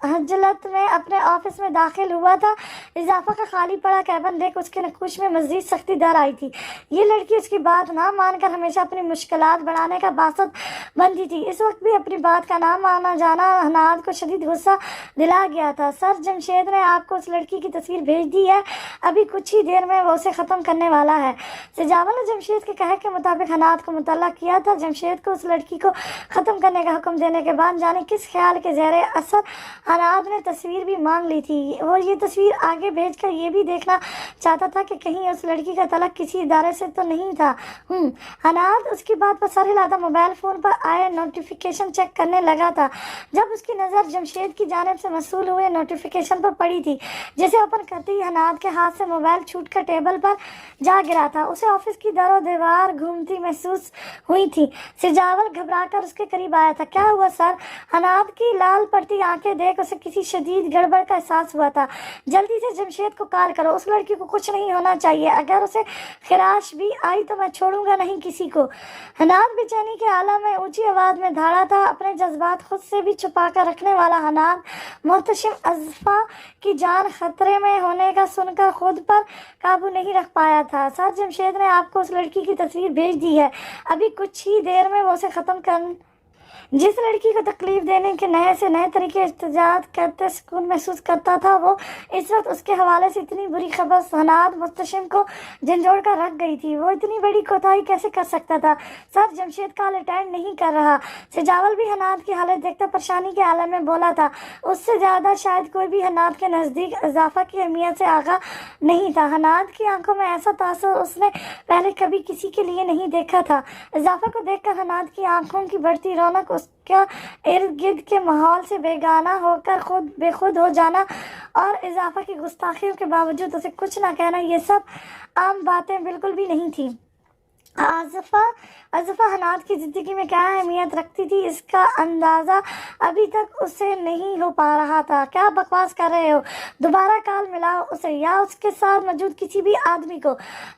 हजलत में अपने ऑफिस में दाखिल हुआ था। इजाफा का खाली पड़ा कैबिन देख उसके नकुश में मजीद सख्ती दर आई थी। ये लड़की उसकी बात ना मानकर हमेशा अपनी मुश्किलात बढ़ाने का बासत बनती थी। इस वक्त भी अपनी बात का ना माना जाना हनाद को शदीद गुस्सा दिला गया था। सर, जमशेद ने आपको उस लड़की की तस्वीर भेज दी है, अभी कुछ ही देर में वो उसे ख़त्म करने वाला है। सजावल ने जमशेद के कहे के मुताबिक हनाद को मुतल्ला किया था। जमशेद को उस लड़की को ख़त्म करने का हुक्म देने के बाद जाने किस ख्याल के ज़ेरे असर हनाद ने तस्वीर भी मांग ली थी। वो ये तस्वीर आगे भेजकर ये भी देखना चाहता था कि कहीं उस लड़की का तलक किसी इदारे से तो नहीं था। हनाद उसकी बात पर सर हिलाता मोबाइल फ़ोन पर आए नोटिफिकेशन चेक करने लगा था, जब उसकी नज़र जमशेद की जानिब से मसूल हुए नोटिफिकेशन पर पड़ी थी, जिसे ओपन करते ही हनाद के हाथ से मोबाइल छूट कर टेबल पर जा गिरा था। उसे ऑफिस की दरो दीवार घूमती महसूस हुई थी। सिजावल घबराकर उसके करीब आया था। क्या हुआ सर? हनाद की लाल पड़ती आंखें देख उसे किसी शदीद गड़बड़ का एहसास हुआ था। जल्दी से जमशेद को कॉल करो, उस लड़की को कुछ नहीं होना चाहिए, अगर उसे खराश भी आई तो मैं छोड़ूंगा नहीं किसी को। हनाद बेचैनी के आलम में ऊंची आवाज में धाड़ा था। अपने जज्बात खुद से भी छुपा कर रखने वाला हनाद मोहतशिम अज़फ़ा की जान खतरे में होने का सुनकर खुद पर काबू नहीं रख पाया था। सर, जमशेद ने आपको उस लड़की की तस्वीर भेज दी है, अभी कुछ ही देर में वो उसे ख़त्म कर जिस लड़की को तकलीफ देने के नए से नए तरीके इस्तेजाद करते सुकून महसूस करता था, वो इस वक्त उसके हवाले से इतनी बुरी खबर हनाद मुस्तशिम को झंझोड़ कर रख गई थी। वो इतनी बड़ी कोताही कैसे कर सकता था? सर, जमशेद कॉल अटेंड नहीं कर रहा। सिजावल भी हनाद की हालत देखता परेशानी के आलम में बोला था। उससे ज़्यादा शायद कोई भी हनाद के नज़दीक इजाफा की अहमियत से आगाह नहीं था। हनाद की आंखों में ऐसा तासुर उसने पहले कभी किसी के लिए नहीं देखा था। इजाफा को देखकर हनाद की आंखों की बढ़ती रौनक, उसका इर्द गिर्द के माहौल से बेगाना होकर खुद बेखुद हो जाना और इजाफा की गुस्ताखियों के बावजूद उसे कुछ ना कहना, ये सब आम बातें बिल्कुल भी नहीं थी। आज़िफ़ा हनाद की ज़िंदगी में क्या अहमियत रखती थी, इसका अंदाज़ा अभी तक उसे नहीं हो पा रहा था। क्या बकवास कर रहे हो? दोबारा कॉल मिलाओ उसे या उसके साथ मौजूद किसी भी आदमी को।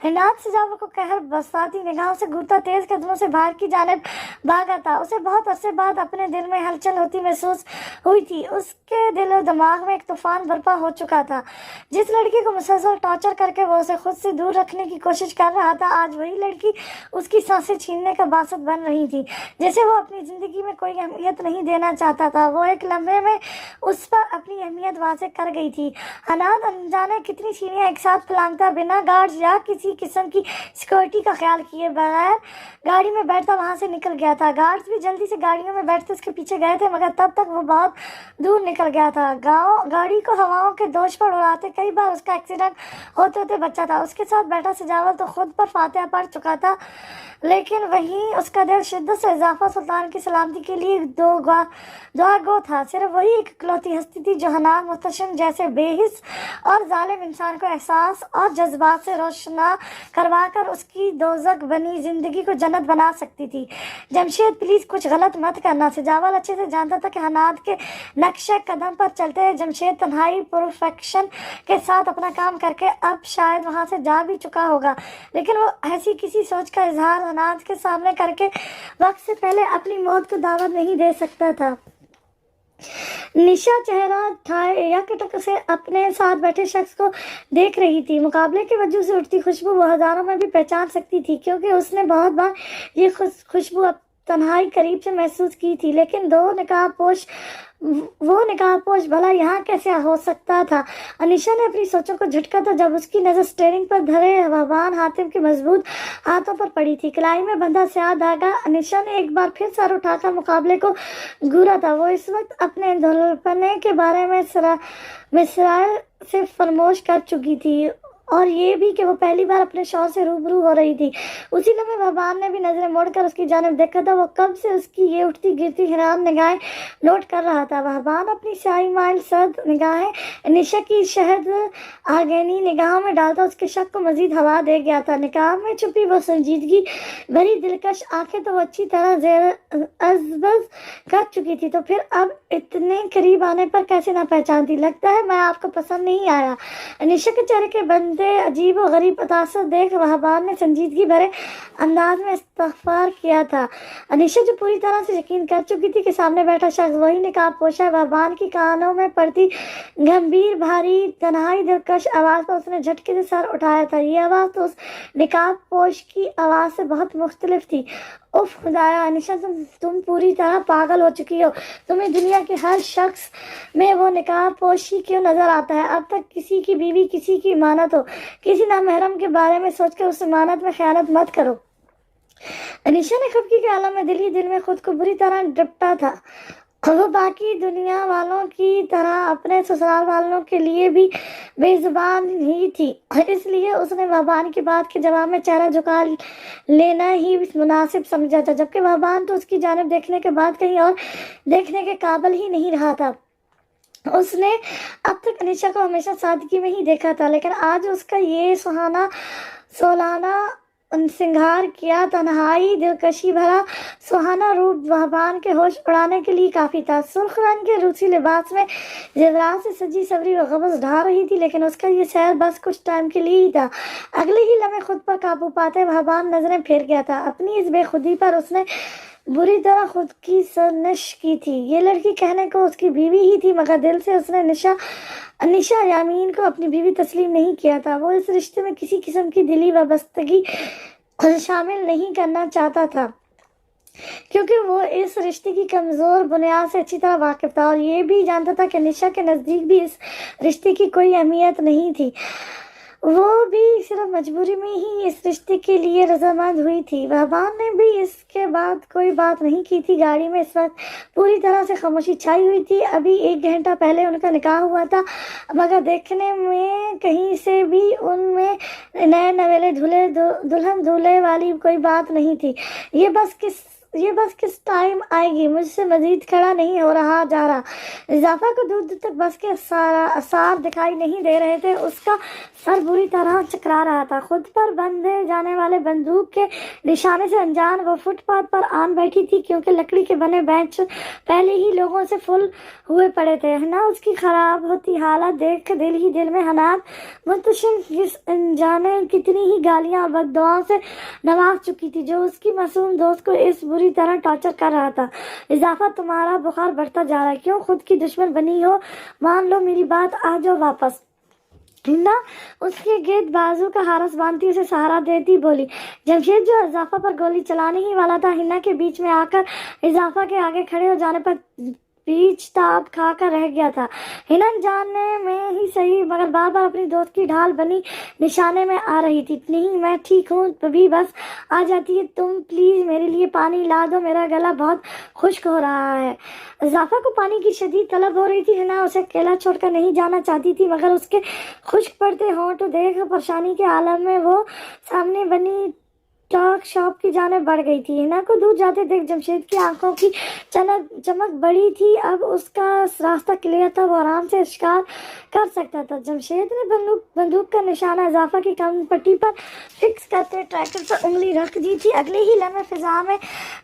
हनाद सिजावा को कहर बरसाती निगाहों से घूरता तेज़ कदमों से बाहर की जानिब भागा था। उसे बहुत अरसे बाद अपने दिल में हलचल होती महसूस हुई थी। उसके दिल और दिमाग में एक तूफान बर्पा हो चुका था। जिस लड़की को मुसलसल टॉर्चर करके वो उसे खुद से दूर रखने की कोशिश कर रहा था, आज वही लड़की उसकी सांसें छीनने का बासत बन रही थी। जैसे वो अपनी ज़िंदगी में कोई अहमियत नहीं देना चाहता था। वो एक लम्हे में उस पर अपनी अहमियत वाज़ेह कर गई थी। हनाद अनजाने कितनी सीढ़ियाँ एक साथ फलांगता, बिना गार्ड्स या किसी किस्म की सिक्योरिटी का ख्याल किए बगैर गाड़ी में बैठता वहाँ से निकल गया था। गार्ड्स भी जल्दी से गाड़ियों में बैठते उसके पीछे गए थे, मगर तब तक वो बहुत दूर निकल गया था। गाड़ी को हवाओं के दोष पर उड़ाते कई बार उसका एक्सीडेंट होते होते बचा था। उसके साथ बैठा सिजावल तो खुद पर फातिहा पढ़ चुका था, लेकिन वहीं उसका दिल शिद्दत से इजाफा सुल्तान की सलामती के लिए दुआ गो था। सिर्फ वही एक इकलौती हस्ती थी जो हनाद मुस्तशिम जैसे बेहिस और जालिम इंसान को एहसास और जज्बात से रोशना करवा कर उसकी दोज़ख बनी ज़िंदगी को जन्नत बना सकती थी। जमशेद, प्लीज़ कुछ गलत मत करना। सिजावल अच्छे से जानता था कि हनाद के नक्शे कदम पर चलते हुए जमशेद तन्हाई परफेक्शन के साथ अपना काम करके अब शायद वहाँ से जा भी चुका होगा, लेकिन वो ऐसी किसी सोच का इजहार हनाद के सामने करके वक्त से पहले अपनी मौत को दावत नहीं दे सकता था। निशा चेहरा ठाए यकटक से अपने साथ बैठे शख्स को देख रही थी। मुकाबले के वजह से उठती खुशबू वो हजारों में भी पहचान सकती थी, क्योंकि उसने बहुत बार ये खुशबू अब तन्हाई करीब से महसूस की थी। लेकिन वो निकाहपोश भला यहाँ कैसे हो सकता था? अनीशा ने अपनी सोचों को झटका था जब उसकी नज़र स्टीयरिंग पर धरे हवाबान हातिम के मजबूत हाथों पर पड़ी थी। कलाई में बंधा स्याह धागा। अनीशा ने एक बार फिर सर उठाकर मुकाबले को घूरा था। वो इस वक्त अपने धुलपने के बारे में मिसराइल से फरमोश कर चुकी थी, और ये भी कि वो पहली बार अपने शौहर से रूबरू हो रही थी। उसी लम्हे वहबान ने भी नजरें मोड़कर उसकी जानिब देखा था। वो कब से उसकी ये उठती गिरती हैरान निगाहें नोट कर रहा था। वहबान अपनी शाही माइल सर्द निगाहें अनीशा की शहद आगेनी निगाहों में डालता उसके शक को मजीद हवा दे गया था। निकाह में छुपी वो संजीदगी भरी दिलकश आंखें तो वो अच्छी तरह जेर अज़बज़ कर चुकी थी, तो फिर अब इतने करीब आने पर कैसे ना पहचानती? लगता है मैं आपको पसंद नहीं आया। अनीशा के चेहरे के बंद अजीब और गरीब अतासर देख वहबान ने संजीदगी भरे अंदाज में इस्तग़फ़ार किया था। अनीशा जो पूरी तरह से यकीन कर चुकी थी कि सामने बैठा शख्स वही निकाब पोशा है, वहबान की कानों में पड़ती गंभीर भारी तन्हाई दिलकश आवाज़ पर उसने झटके से सर उठाया था। ये आवाज़ तो उस निकाब पोश की आवाज़ से बहुत मुख्तलिफ थी। उफ खुदाया अनीशा, तुम पूरी तरह पागल हो चुकी हो। तुम्हें दुनिया के हर शख्स में वो निकाब पोशी क्यों नजर आता है? अब तक किसी की बीवी, किसी की इमानत हो, किसी नामहरम के बारे में सोचकर उस इमानत में खयानत मत करो। अनीशा ने खफगी के आलम में दिल ही दिल में खुद को बुरी तरह डपटा था। वो बाकी दुनिया वालों की तरह अपने ससुराल वालों के लिए भी बेजुबान ही थी, इसलिए उसने वहबान की बात के जवाब में चेहरा झुका लेना ही मुनासिब समझा था, जबकि वहबान तो उसकी जानिब देखने के बाद कहीं और देखने के काबिल ही नहीं रहा था। उसने अब तक अनीशा को हमेशा सादगी में ही देखा था, लेकिन आज उसका ये सोलाना सिंगार किया तन्हाई दिलकशी भरा सुहाना रूप वहबान के होश उड़ाने के लिए काफ़ी था। सुर्ख रंग के रूसी लिबास में जेवरात से सजी सवरी और गबज़ ढा रही थी, लेकिन उसका ये सैर बस कुछ टाइम के लिए ही था। अगले ही लम्हे खुद पर काबू पाते वहबान नजरें फेर गया था। अपनी इस बेखुदी पर उसने बुरी तरह खुद की सरनिश की थी। ये लड़की कहने को उसकी बीवी ही थी, मगर दिल से उसने अनीशा यामीन को अपनी बीवी तस्लीम नहीं किया था। वो इस रिश्ते में किसी किस्म की दिली वाबस्तगी शामिल नहीं करना चाहता था। کیونکہ وہ اس رشتے کی کمزور بنیاد سے اچھی طرح واقف تھا اور یہ بھی جانتا تھا کہ نشا کے نزدیک بھی اس رشتے کی کوئی اہمیت نہیں تھی۔ وہ بھی صرف مجبوری میں ہی اس رشتے کے لیے رضامند ہوئی تھی۔ وہبان نے بھی اس کے بعد کوئی بات نہیں کی تھی۔ گاڑی میں اس وقت پوری طرح سے خاموشی چھائی ہوئی تھی۔ ابھی 1 گھنٹہ پہلے ان کا نکاح ہوا تھا، مگر دیکھنے میں کہیں سے بھی ان میں نئے نویلے دلہن دولہے والی کوئی بات نہیں تھی۔ یہ بس کس ٹائم آئے گی، مجھ سے مزید کھڑا نہیں ہو رہا جا رہا۔ اضافہ کو دور دور تک بس کے آثار دکھائی نہیں دے رہے تھے۔ اس کا سر بری طرح چکرا رہا تھا۔ خود پر بندھے جانے والے بندوق کے نشانے سے انجان وہ فٹ پاتھ پر آن بیٹھی تھی، کیونکہ لکڑی کے بنے بینچ پہلے ہی لوگوں سے فل ہوئے پڑے تھے۔ حنا اس کی خراب ہوتی حالت دیکھ کے دل ہی دل میں حنان منتشم انجانے کتنی ہی گالیاں اور بددعاؤں سے نواز چکی تھی، جو اس کی معصوم دوست کو اس بری طرح ٹارچر کر رہا تھا۔ اضافہ تمہارا بخار بڑھتا جا رہا ہے، کیوں خود کی دشمن بنی ہو؟ مان لو میری بات، آ جاؤ واپس۔ ہنا اس کے گرد بازو کا ہارس باندھتی اسے سہارا دیتی بولی۔ جمشید جو اضافہ پر گولی چلانے ہی والا تھا، ہنا کے بیچ میں آ کر اضافہ کے آگے کھڑے ہو جانے پر پیچ تاب کھا کر رہ گیا تھا۔ ہنن جاننے میں ہی صحیح مگر بار بار اپنی دوست کی ڈھال بنی نشانے میں آ رہی تھی۔ نہیں میں ٹھیک ہوں، ابھی بس آ جاتی ہے، تم پلیز میرے لیے پانی لا دو، میرا گلا بہت خشک ہو رہا ہے۔ اضافہ کو پانی کی شدید طلب ہو رہی تھی۔ ہنا اسے اکیلا چھوڑ کر نہیں جانا چاہتی تھی، مگر اس کے خشک پڑتے ہونٹ دیکھ پریشانی کے عالم میں وہ سامنے بنی ٹاک شاپ کی جانب بڑھ گئی تھی۔ ہنا کو دور جاتے دیکھ جمشید کی آنکھوں کی چمک بڑی تھی۔ اب اس کا راستہ کلیئر تھا، وہ آرام سے شکار کر سکتا تھا۔ جمشید نے بندوق کا نشانہ اضافہ کی کم پٹی پر فکس کرتے ٹریکٹر پر انگلی رکھ دی تھی۔ اگلے ہی لمحے فضا میں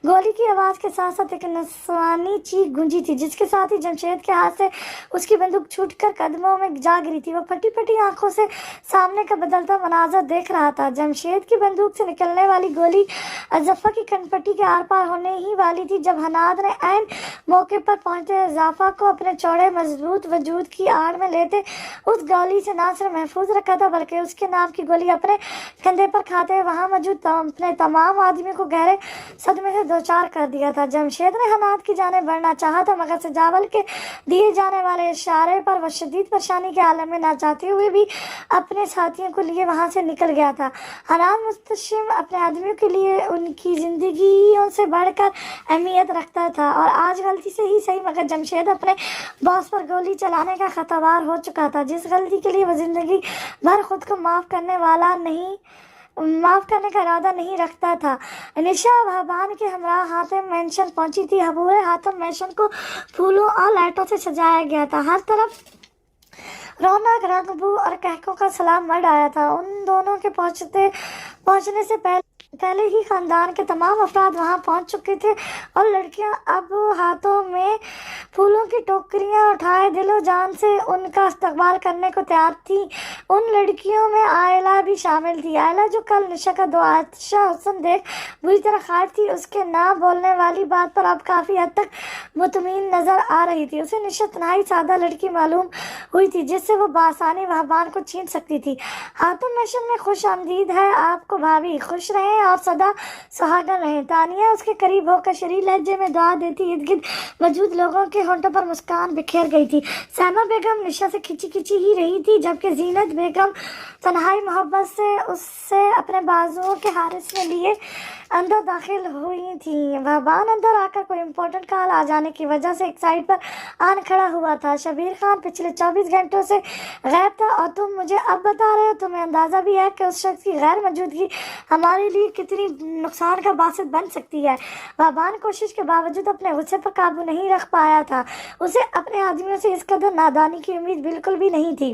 گولی کی آواز کے ساتھ ساتھ ایک نسوانی چیخ گونجی تھی، جس کے ساتھ ہی جمشید کے ہاتھ سے اس کی بندوق چھوٹ کر قدموں میں جا گری تھی۔ وہ پھٹی پھٹی آنکھوں سے سامنے کا بدلتا مناظر دیکھ رہا تھا۔ جمشید کی بندوق سے نکلنے والی گولی اضافہ کی کنپٹی کے آر پار ہونے ہی والی تھی، جب حناد نے عین موقع پر پہنچتے اضافہ کو اپنے چوڑے مضبوط وجود کی آڑ میں لیتے اس گولی سے نہ صرف محفوظ رکھا تھا، بلکہ اس کے نام کی گولی اپنے کندھے پر کھاتے وہاں موجود اپنے تمام آدمیوں کو گہرے صدمے سے دوچار کر دیا تھا۔ جمشید نے حناد کی جانب بڑھنا چاہا تھا، مگر سجاول کے دیے جانے والے اشارے پر وہ شدید پریشانی کے عالم میں نہ چاہتے ہوئے بھی اپنے ساتھیوں کو لیے وہاں سے نکل گیا تھا۔ حناد مستشم اپنے آدمیوں کے لیے ان کی زندگیوں سے بڑھ کر اہمیت رکھتا تھا، اور آج غلطی سے ہی صحیح مگر جمشید اپنے باس پر گولی چلانے کا خطاوار ہو چکا تھا، جس غلطی کے لیے وہ زندگی بھر خود کو معاف کرنے کا ارادہ نہیں رکھتا تھا۔ نشا وہبان کے ہمراہ حاتم مینشن پہنچی تھی۔ پورے حاتم مینشن کو پھولوں اور لائٹوں سے سجایا گیا تھا۔ ہر طرف رونق، رنگ، بو اور کہکوں کا سلام مڈ آیا تھا۔ ان دونوں کے پہنچنے سے پہلے ہی خاندان کے تمام افراد وہاں پہنچ چکے تھے، اور لڑکیاں اب ہاتھوں میں پھولوں کی ٹوکریاں اٹھائے دل و جان سے ان کا استقبال کرنے کو تیار تھیں۔ ان لڑکیوں میں آئلہ بھی شامل تھی۔ آئلہ جو کل نشا کا دوآتشہ حسن دیکھ بری طرح خائف تھی، اس کے نہ بولنے والی بات پر اب کافی حد تک مطمئن نظر آ رہی تھی۔ اسے نشا تنہائی سادہ لڑکی معلوم ہوئی تھی، جس سے وہ بآسانی وہبان کو چھین سکتی تھی۔ حاتم مشن میں خوش آمدید ہے آپ کو بھابھی، خوش رہیں اور سدا سہاگن رہیں۔ تانیہ اس کے قریب ہو کر شریح لہجے میں دعا دیتی ارد گرد موجود لوگوں کے ہونٹوں پر مسکان بکھیر گئی تھی۔ سیما بیگم نشا سے کھچی ہی رہی تھی، جبکہ زینت بیگم تنہائی محبت سے اسے اپنے بازوؤں کے حارس میں لیے اندر داخل ہوئی تھیں۔ وہبان اندر آ کر کوئی امپورٹنٹ کال آ جانے کی وجہ سے ایک سائڈ پر آن کھڑا ہوا تھا۔ شبیر خان پچھلے 24 گھنٹوں سے غائب تھا، اور تم مجھے اب بتا رہے ہو؟ تمہیں اندازہ بھی ہے کہ اس شخص کی غیر موجودگی ہمارے لیے کتنی نقصان کا باعث بن سکتی ہے؟ وہبان کوشش کے باوجود اپنے غصے پر قابو نہیں رکھ پایا تھا۔ اسے اپنے آدمیوں سے اس قدر نادانی کی امید بالکل بھی نہیں تھی۔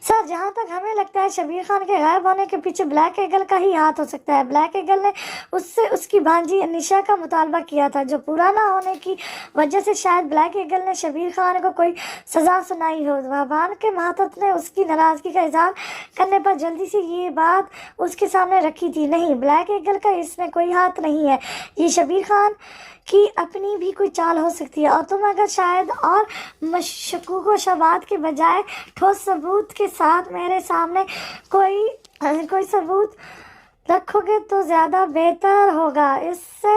سر، جہاں تک ہمیں لگتا ہے شبیر خان کے غائب ہونے کے پیچھے بلیک ایگل کا ہی ہاتھ ہو سکتا ہے۔ بلیک ایگل نے اس سے اس کی بھانجی نشا کا مطالبہ کیا تھا، جو پورا نہ ہونے کی وجہ سے شاید بلیک ایگل نے شبیر خان کو کوئی سزا سنائی ہو۔ وہبان کے ماتحت نے اس کی ناراضگی کا اظہار کرنے پر جلدی سے یہ بات اس کے سامنے رکھی تھی۔ نہیں، بلیک ایگل کا اس میں کوئی ہاتھ نہیں ہے، یہ شبیر خان کی اپنی بھی کوئی چال ہو سکتی ہے، اور تم اگر شاید اور مشکوک و شبہات کے بجائے ٹھوس ثبوت کے ساتھ میرے سامنے کوئی ثبوت رکھو گے تو زیادہ بہتر ہوگا۔ اس سے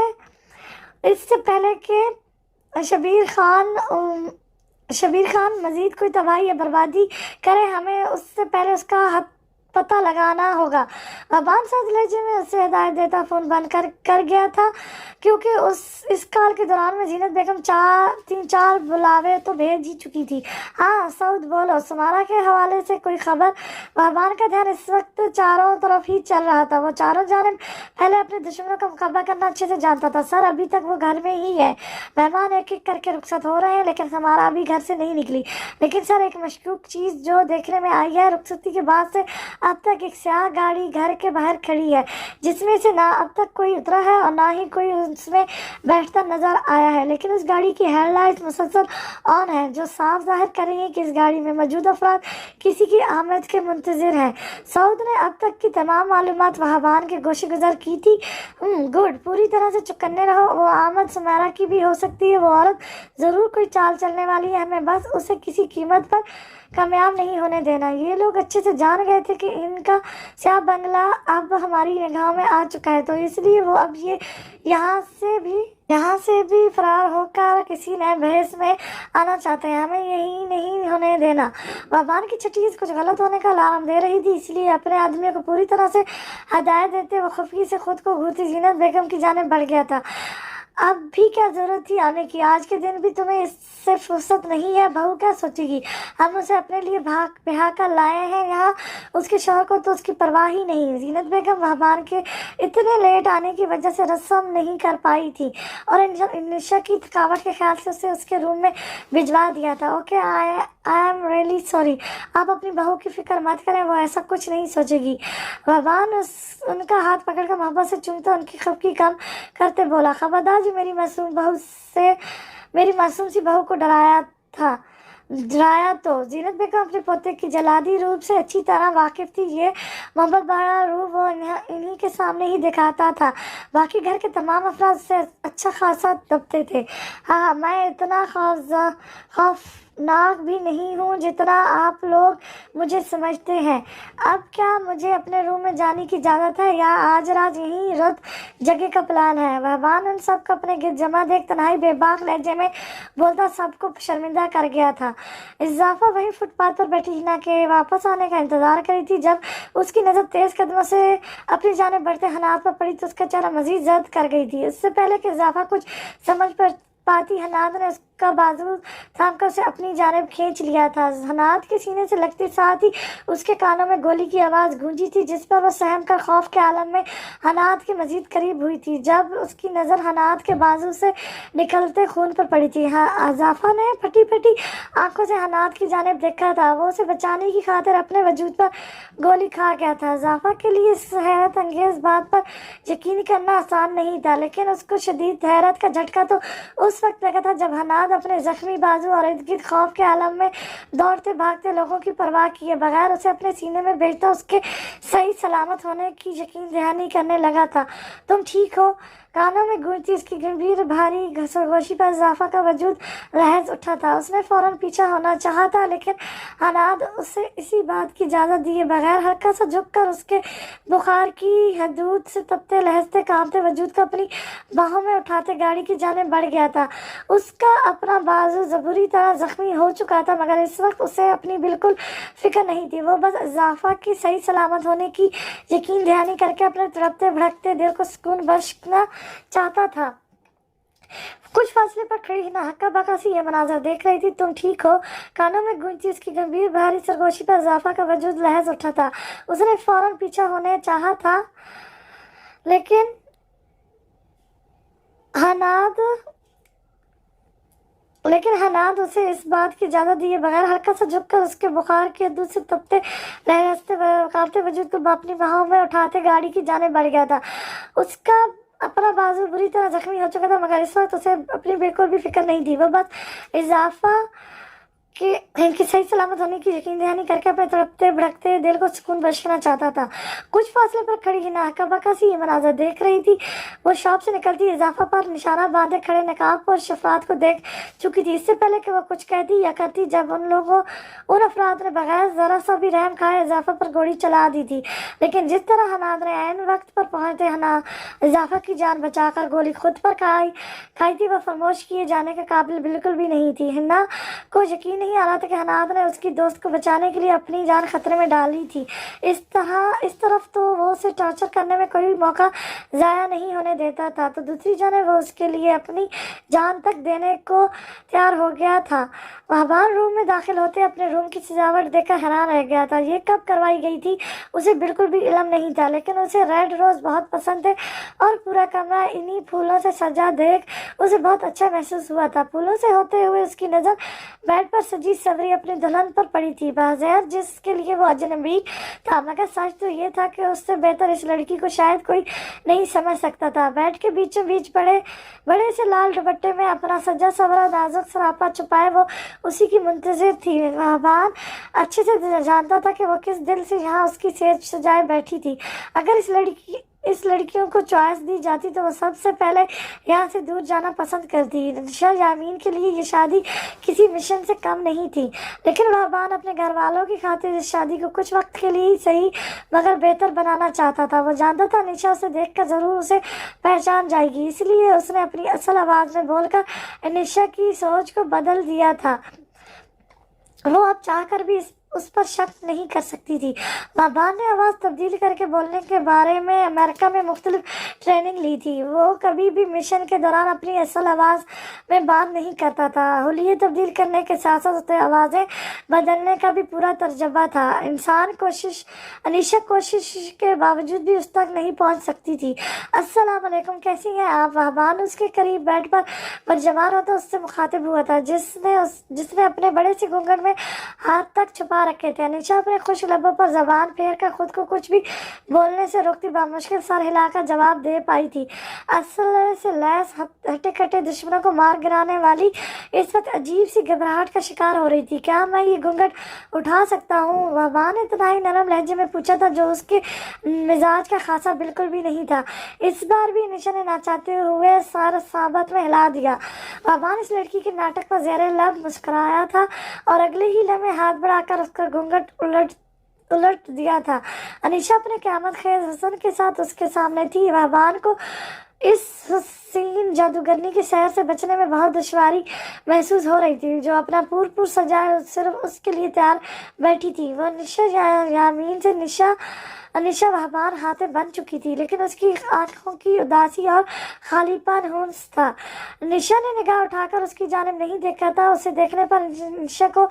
اس سے پہلے کہ شبیر خان مزید کوئی تباہی یا بربادی کرے، ہمیں اس سے پہلے اس کا پتہ لگانا ہوگا۔ ابان سعد لہجے میں اسے ہدایت دیتا فون بند کر گیا تھا، کیونکہ اس کال کے دوران میں زینت بیگم تین چار بلاوے تو بھیج ہی چکی تھی۔ ہاں سعود بولو، سمارا کے حوالے سے کوئی خبر؟ ابان کا دھیان اس وقت چاروں طرف ہی چل رہا تھا۔ وہ چاروں جانب پہلے اپنے دشمنوں کا مقابلہ کرنا اچھے سے جانتا تھا۔ سر ابھی تک وہ گھر میں ہی ہے، مہمان ایک ایک کر کے رخصت ہو رہے ہیں، لیکن سمارا ابھی گھر سے نہیں نکلی۔ لیکن سر ایک مشکوک چیز جو دیکھنے میں آئی ہے، رخصتی کے بعد سے اب تک ایک سیاہ گاڑی گھر کے باہر کھڑی ہے، جس میں سے نہ اب تک کوئی اترا ہے اور نہ ہی کوئی اس میں بیٹھتا نظر آیا ہے، لیکن اس گاڑی کی ہیڈ لائٹ مسلسل آن ہے، جو صاف ظاہر کر رہی ہے کہ اس گاڑی میں موجود افراد کسی کی آمد کے منتظر ہیں۔ سعود نے اب تک کی تمام معلومات وہابان کے گوشے گزر کی تھی۔ گڈ، پوری طرح سے چوکنے رہو، وہ آمد سمیرا کی بھی ہو سکتی ہے، وہ عورت ضرور کوئی چال چلنے والی ہے، ہمیں بس اسے کسی قیمت پر کامیاب نہیں ہونے دینا۔ یہ لوگ اچھے سے جان گئے تھے کہ ان کا سیاہ بنگلہ اب ہماری نگاہوں میں آ چکا ہے، تو اس لیے وہ اب یہاں سے بھی فرار ہو کر کسی نئے بحث میں آنا چاہتے ہیں، ہمیں یہی نہیں ہونے دینا۔ وابان کی چھٹیز کچھ غلط ہونے کا الارم دے رہی تھی، اس لیے اپنے آدمیوں کو پوری طرح سے ہدایت دیتے وہ خفکی سے خود کو گھورتی زینت بیگم کی جانب بڑھ گیا تھا۔ اب بھی کیا ضرورت تھی آنے کی؟ آج کے دن بھی تمہیں اس سے فرصت نہیں ہے؟ بہو کیا سوچے گی؟ ہم اسے اپنے لیے بہا کر لائے ہیں یہاں، اس کے شوہر کو تو اس کی پرواہ ہی نہیں۔ زینت بیگم وہابان کے اتنے لیٹ آنے کی وجہ سے رسم نہیں کر پائی تھی، اور انشا کی تھکاوٹ کے خیال سے اسے اس کے روم میں بھجوا دیا تھا۔ Okay, I am really sorry. آپ اپنی بہو کی فکر مت کریں، وہ ایسا کچھ نہیں سوچے گی۔ وہابان ان کا ہاتھ پکڑ کر محبت سے چومتا ان کی خفگی کم کرتے بولا، خبردار جو میری معصوم سی بہو کو ڈرایا تو۔ زینت بیگم اپنے پوتے کی جلادی روپ سے اچھی طرح واقف تھی، یہ محبت بھرا روپ وہ انہی کے سامنے ہی دکھاتا تھا، باقی گھر کے تمام افراد سے اچھا خاصا دبتے تھے۔ ہاں، میں اتنا خوفناک بھی نہیں ہوں جتنا آپ لوگ مجھے سمجھتے ہیں۔ اب کیا مجھے اپنے روم میں جانے کی اجازت ہے، یا آج رات یہیں رت جگہ کا پلان ہے؟ وہابان ان سب کو اپنے گرد جمع دیکھ تنہائی بے باک لہجے میں بولتا سب کو شرمندہ کر گیا تھا۔ اضافہ وہیں فٹ پاتھ پر بیٹھی ہنا کے واپس آنے کا انتظار کری تھی۔ جب اس کی نظر تیز قدموں سے اپنی جانب بڑھتے حناد پر پڑی تو اس کا چہرہ مزید زرد کر گئی تھی۔ اس سے پہلے کہ اضافہ کچھ سمجھ پاتی، حناد نے اس کا بازو تھام کر اسے اپنی جانب کھینچ لیا تھا۔ حناد کے سینے سے لگتے ساتھ ہی اس کے کانوں میں گولی کی آواز گونجی تھی، جس پر وہ سہم کر خوف کے عالم میں حناد کے مزید قریب ہوئی تھی۔ جب اس کی نظر حناد کے بازو سے نکلتے خون پر پڑی تھی، اضافہ نے پھٹی پھٹی آنکھوں سے حناد کی جانب دیکھا تھا۔ وہ اسے بچانے کی خاطر اپنے وجود پر گولی کھا گیا تھا۔ اضافہ کے لیے اس حیرت انگیز بات پر یقین کرنا آسان نہیں تھا، لیکن اس کو شدید حیرت کا جھٹکا تو اس وقت لگا تھا جب حناد اپنے زخمی بازو اور ارد گرد خوف کے عالم میں دوڑتے بھاگتے لوگوں کی پرواہ کیے بغیر اسے اپنے سینے میں بیٹھتا اس کے صحیح سلامت ہونے کی یقین دہانی کرنے لگا تھا۔ تم ٹھیک ہو؟ کانوں میں گونجتی اس کی گمبھیر بھاری سرگوشی پر اضافہ کا وجود لہز اٹھا تھا۔ اس نے فوراً پیچھا ہونا چاہا تھا، لیکن حناد اسے اسی بات کی اجازت دیے بغیر ہلکا سا جھک کر اس کے بخار کی حدود سے تپتے لہجتے کانپتے وجود کو اپنی باہوں میں اٹھاتے گاڑی کی جانب بڑھ گیا تھا۔ اس کا اپنا بازو بری طرح زخمی ہو چکا تھا، مگر اس وقت اسے اپنی بالکل فکر نہیں تھی۔ وہ بس اضافہ کی صحیح سلامت ہونے کی یقین دہانی کر کے اپنے تڑپتے بھڑکتے دل کو سکون بخشنا چاہتا تھا۔ کچھ فاصلے پر کھڑی ہنا ہکا بکا سی یہ مناظر دیکھ رہی تھی۔ تم ٹھیک ہو؟ کانوں میں گونجتی اس کی گمبھیر بھاری سرگوشی پر اضافہ کا وجود لہز اٹھا تھا۔ اس نے فوراً پیچھا ہونے چاہا تھا، لیکن حناد اسے اس بات کی اجازت دیے بغیر ہلکا سا جھک کر اس کے بخار کی حدود سے تپتے لہجتے کانپتے وجود کو اپنی باہوں میں اٹھاتے گاڑی کی جانب بڑھ گیا تھا۔ اس کا اپنا بازو بری طرح زخمی ہو چکا تھا، مگر اس وقت اسے اپنی بالکل بھی فکر نہیں تھی۔ وہ بس اضافہ कि सही सलामत होने की यकीन दहानी करके अपने तड़पते भड़कते दिल को सुकून बख्शना चाहता था। कुछ फासले पर खड़ी हिना हक्का सी ये मनाजर देख रही थी। वो शॉप से निकलती इजाफा पर निशाना बांधे खड़े नकाब और शफात को देख चुकी थी इससे पहले कि वो कुछ कहती या करती, जब उन अफराद ने बगैर जरा सा भी रहम खाए इजाफा पर गोली चला दी थी। लेकिन जिस तरह हनाद ने ऐन वक्त पर पहुंचते इजाफा की जान बचाकर गोली खुद पर खाई थी, वह फरमोश किए जाने के काबिल बिल्कुल भी नहीं थी। हिना को यकीन नहीं आ रहा था कि हनाद ने उसकी दोस्त को बचाने के लिए अपनी जान खतरे में डाली थी। इस तरफ तो वो उसे टॉर्चर करने में कोई मौका ज़ाया नहीं होने देता था, तो दूसरी जानिब वो उसके लिए अपनी जान तक देने को तैयार हो गया था। वहबान रूम में दाखिल होते अपने रूम की सजावट देखकर हैरान रह गया था। ये कब करवाई गई थी उसे बिल्कुल भी इल्म नहीं था, लेकिन उसे रेड रोज़ बहुत पसंद थे और पूरा कमरा इन्हीं फूलों से सजा देख उसे बहुत अच्छा महसूस हुआ था। फूलों से होते हुए उसकी नज़र बेड पर सजी सवरी अपनी दुल्हन पर पड़ी थी, बाज़हर जिसके लिए वो अजनबी था, मगर सच तो ये था कि उससे बेहतर इस लड़की को शायद कोई नहीं समझ सकता था। बेड के बीचों बीच बड़े से लाल दुपट्टे में अपना सजा सवरा नाजुक सरापा छुपाए वो उसी की मुंतजिर थी। वहबान अच्छे से जानता था कि वो किस दिल से यहाँ उसकी सेज सजाए बैठी थी। अगर इस लड़कियों को चॉइस दी जाती तो वो सबसे पहले यहाँ से दूर जाना पसंद करती। निशा यामीन के लिए ये शादी किसी मिशन से कम नहीं थी, लेकिन वहबान अपने घर वालों की खातिर इस शादी को कुछ वक्त के लिए ही सही मगर बेहतर बनाना चाहता था। वो जानता था निशा उसे देखकर ज़रूर उसे पहचान जाएगी, इसलिए उसने अपनी असल आवाज़ में बोलकर निशा की सोच को बदल दिया था। वो अब चाहकर भी उस पर शक नहीं कर सकती थी। वहबान ने आवाज़ तब्दील करके बोलने के बारे में अमेरिका में मुख्तलिफ ट्रेनिंग ली थी। वो कभी भी मिशन के दौरान अपनी असल आवाज़ में बात नहीं करता था। हुलिये तब्दील करने के साथ साथ उसे आवाज़ें बदलने का भी पूरा तर्जबा था। अनीशा कोशिश के बावजूद भी उस तक नहीं पहुंच सकती थी। अस्सलाम वालेकुम, कैसी हैं आप? वहबान उसके करीब बेड पर बरजमान होता उससे मुखातिब हुआ था, जिसने अपने बड़े से घूंघट में हाथ तक छुपा रखे थे। अनीशा अपने खुश लबों पर जबान फेर कर खुद को कुछ भी बोलने से रोकती बामुश्किल सर हिलाकर जवाब दे पाई थी। असल से लैस हटे कटे दुश्मनों को मार गिराने वाली इस वक्त अजीब सी घबराहट का शिकार हो रही थी। क्या मैं ये घूंघट उठा सकता हूँ? वहबान ने इतना ही नरम लहजे में पूछा था, जो उसके मिजाज का खासा बिल्कुल भी नहीं था। इस बार भी अनीशा ने ना चाहते हुए सर साबत में हिला दिया। वहबान इस लड़की के नाटक पर ज़ेरे लब मुस्कुराया था और अगले ही लम्हे हाथ बढ़ाकर उसका घूंघट उलट दिया था। अनीशा अपने क़यामत खेज हुस्न के साथ उसके सामने थी। वहबान को इस हसीन जादूगरनी के शहर से बचने में बहुत दुश्वारी महसूस हो रही थी, जो अपना पूर सजाए सिर्फ उसके लिए तैयार बैठी थी। वो निशा यामीन से अनीशा वहबान हाथे बन चुकी थी, लेकिन उसकी आंखों की उदासी और खालीपन हुन्स था। निशा ने निगाह उठाकर उसकी जानिब नहीं देखा था। उसे देखने पर निशा को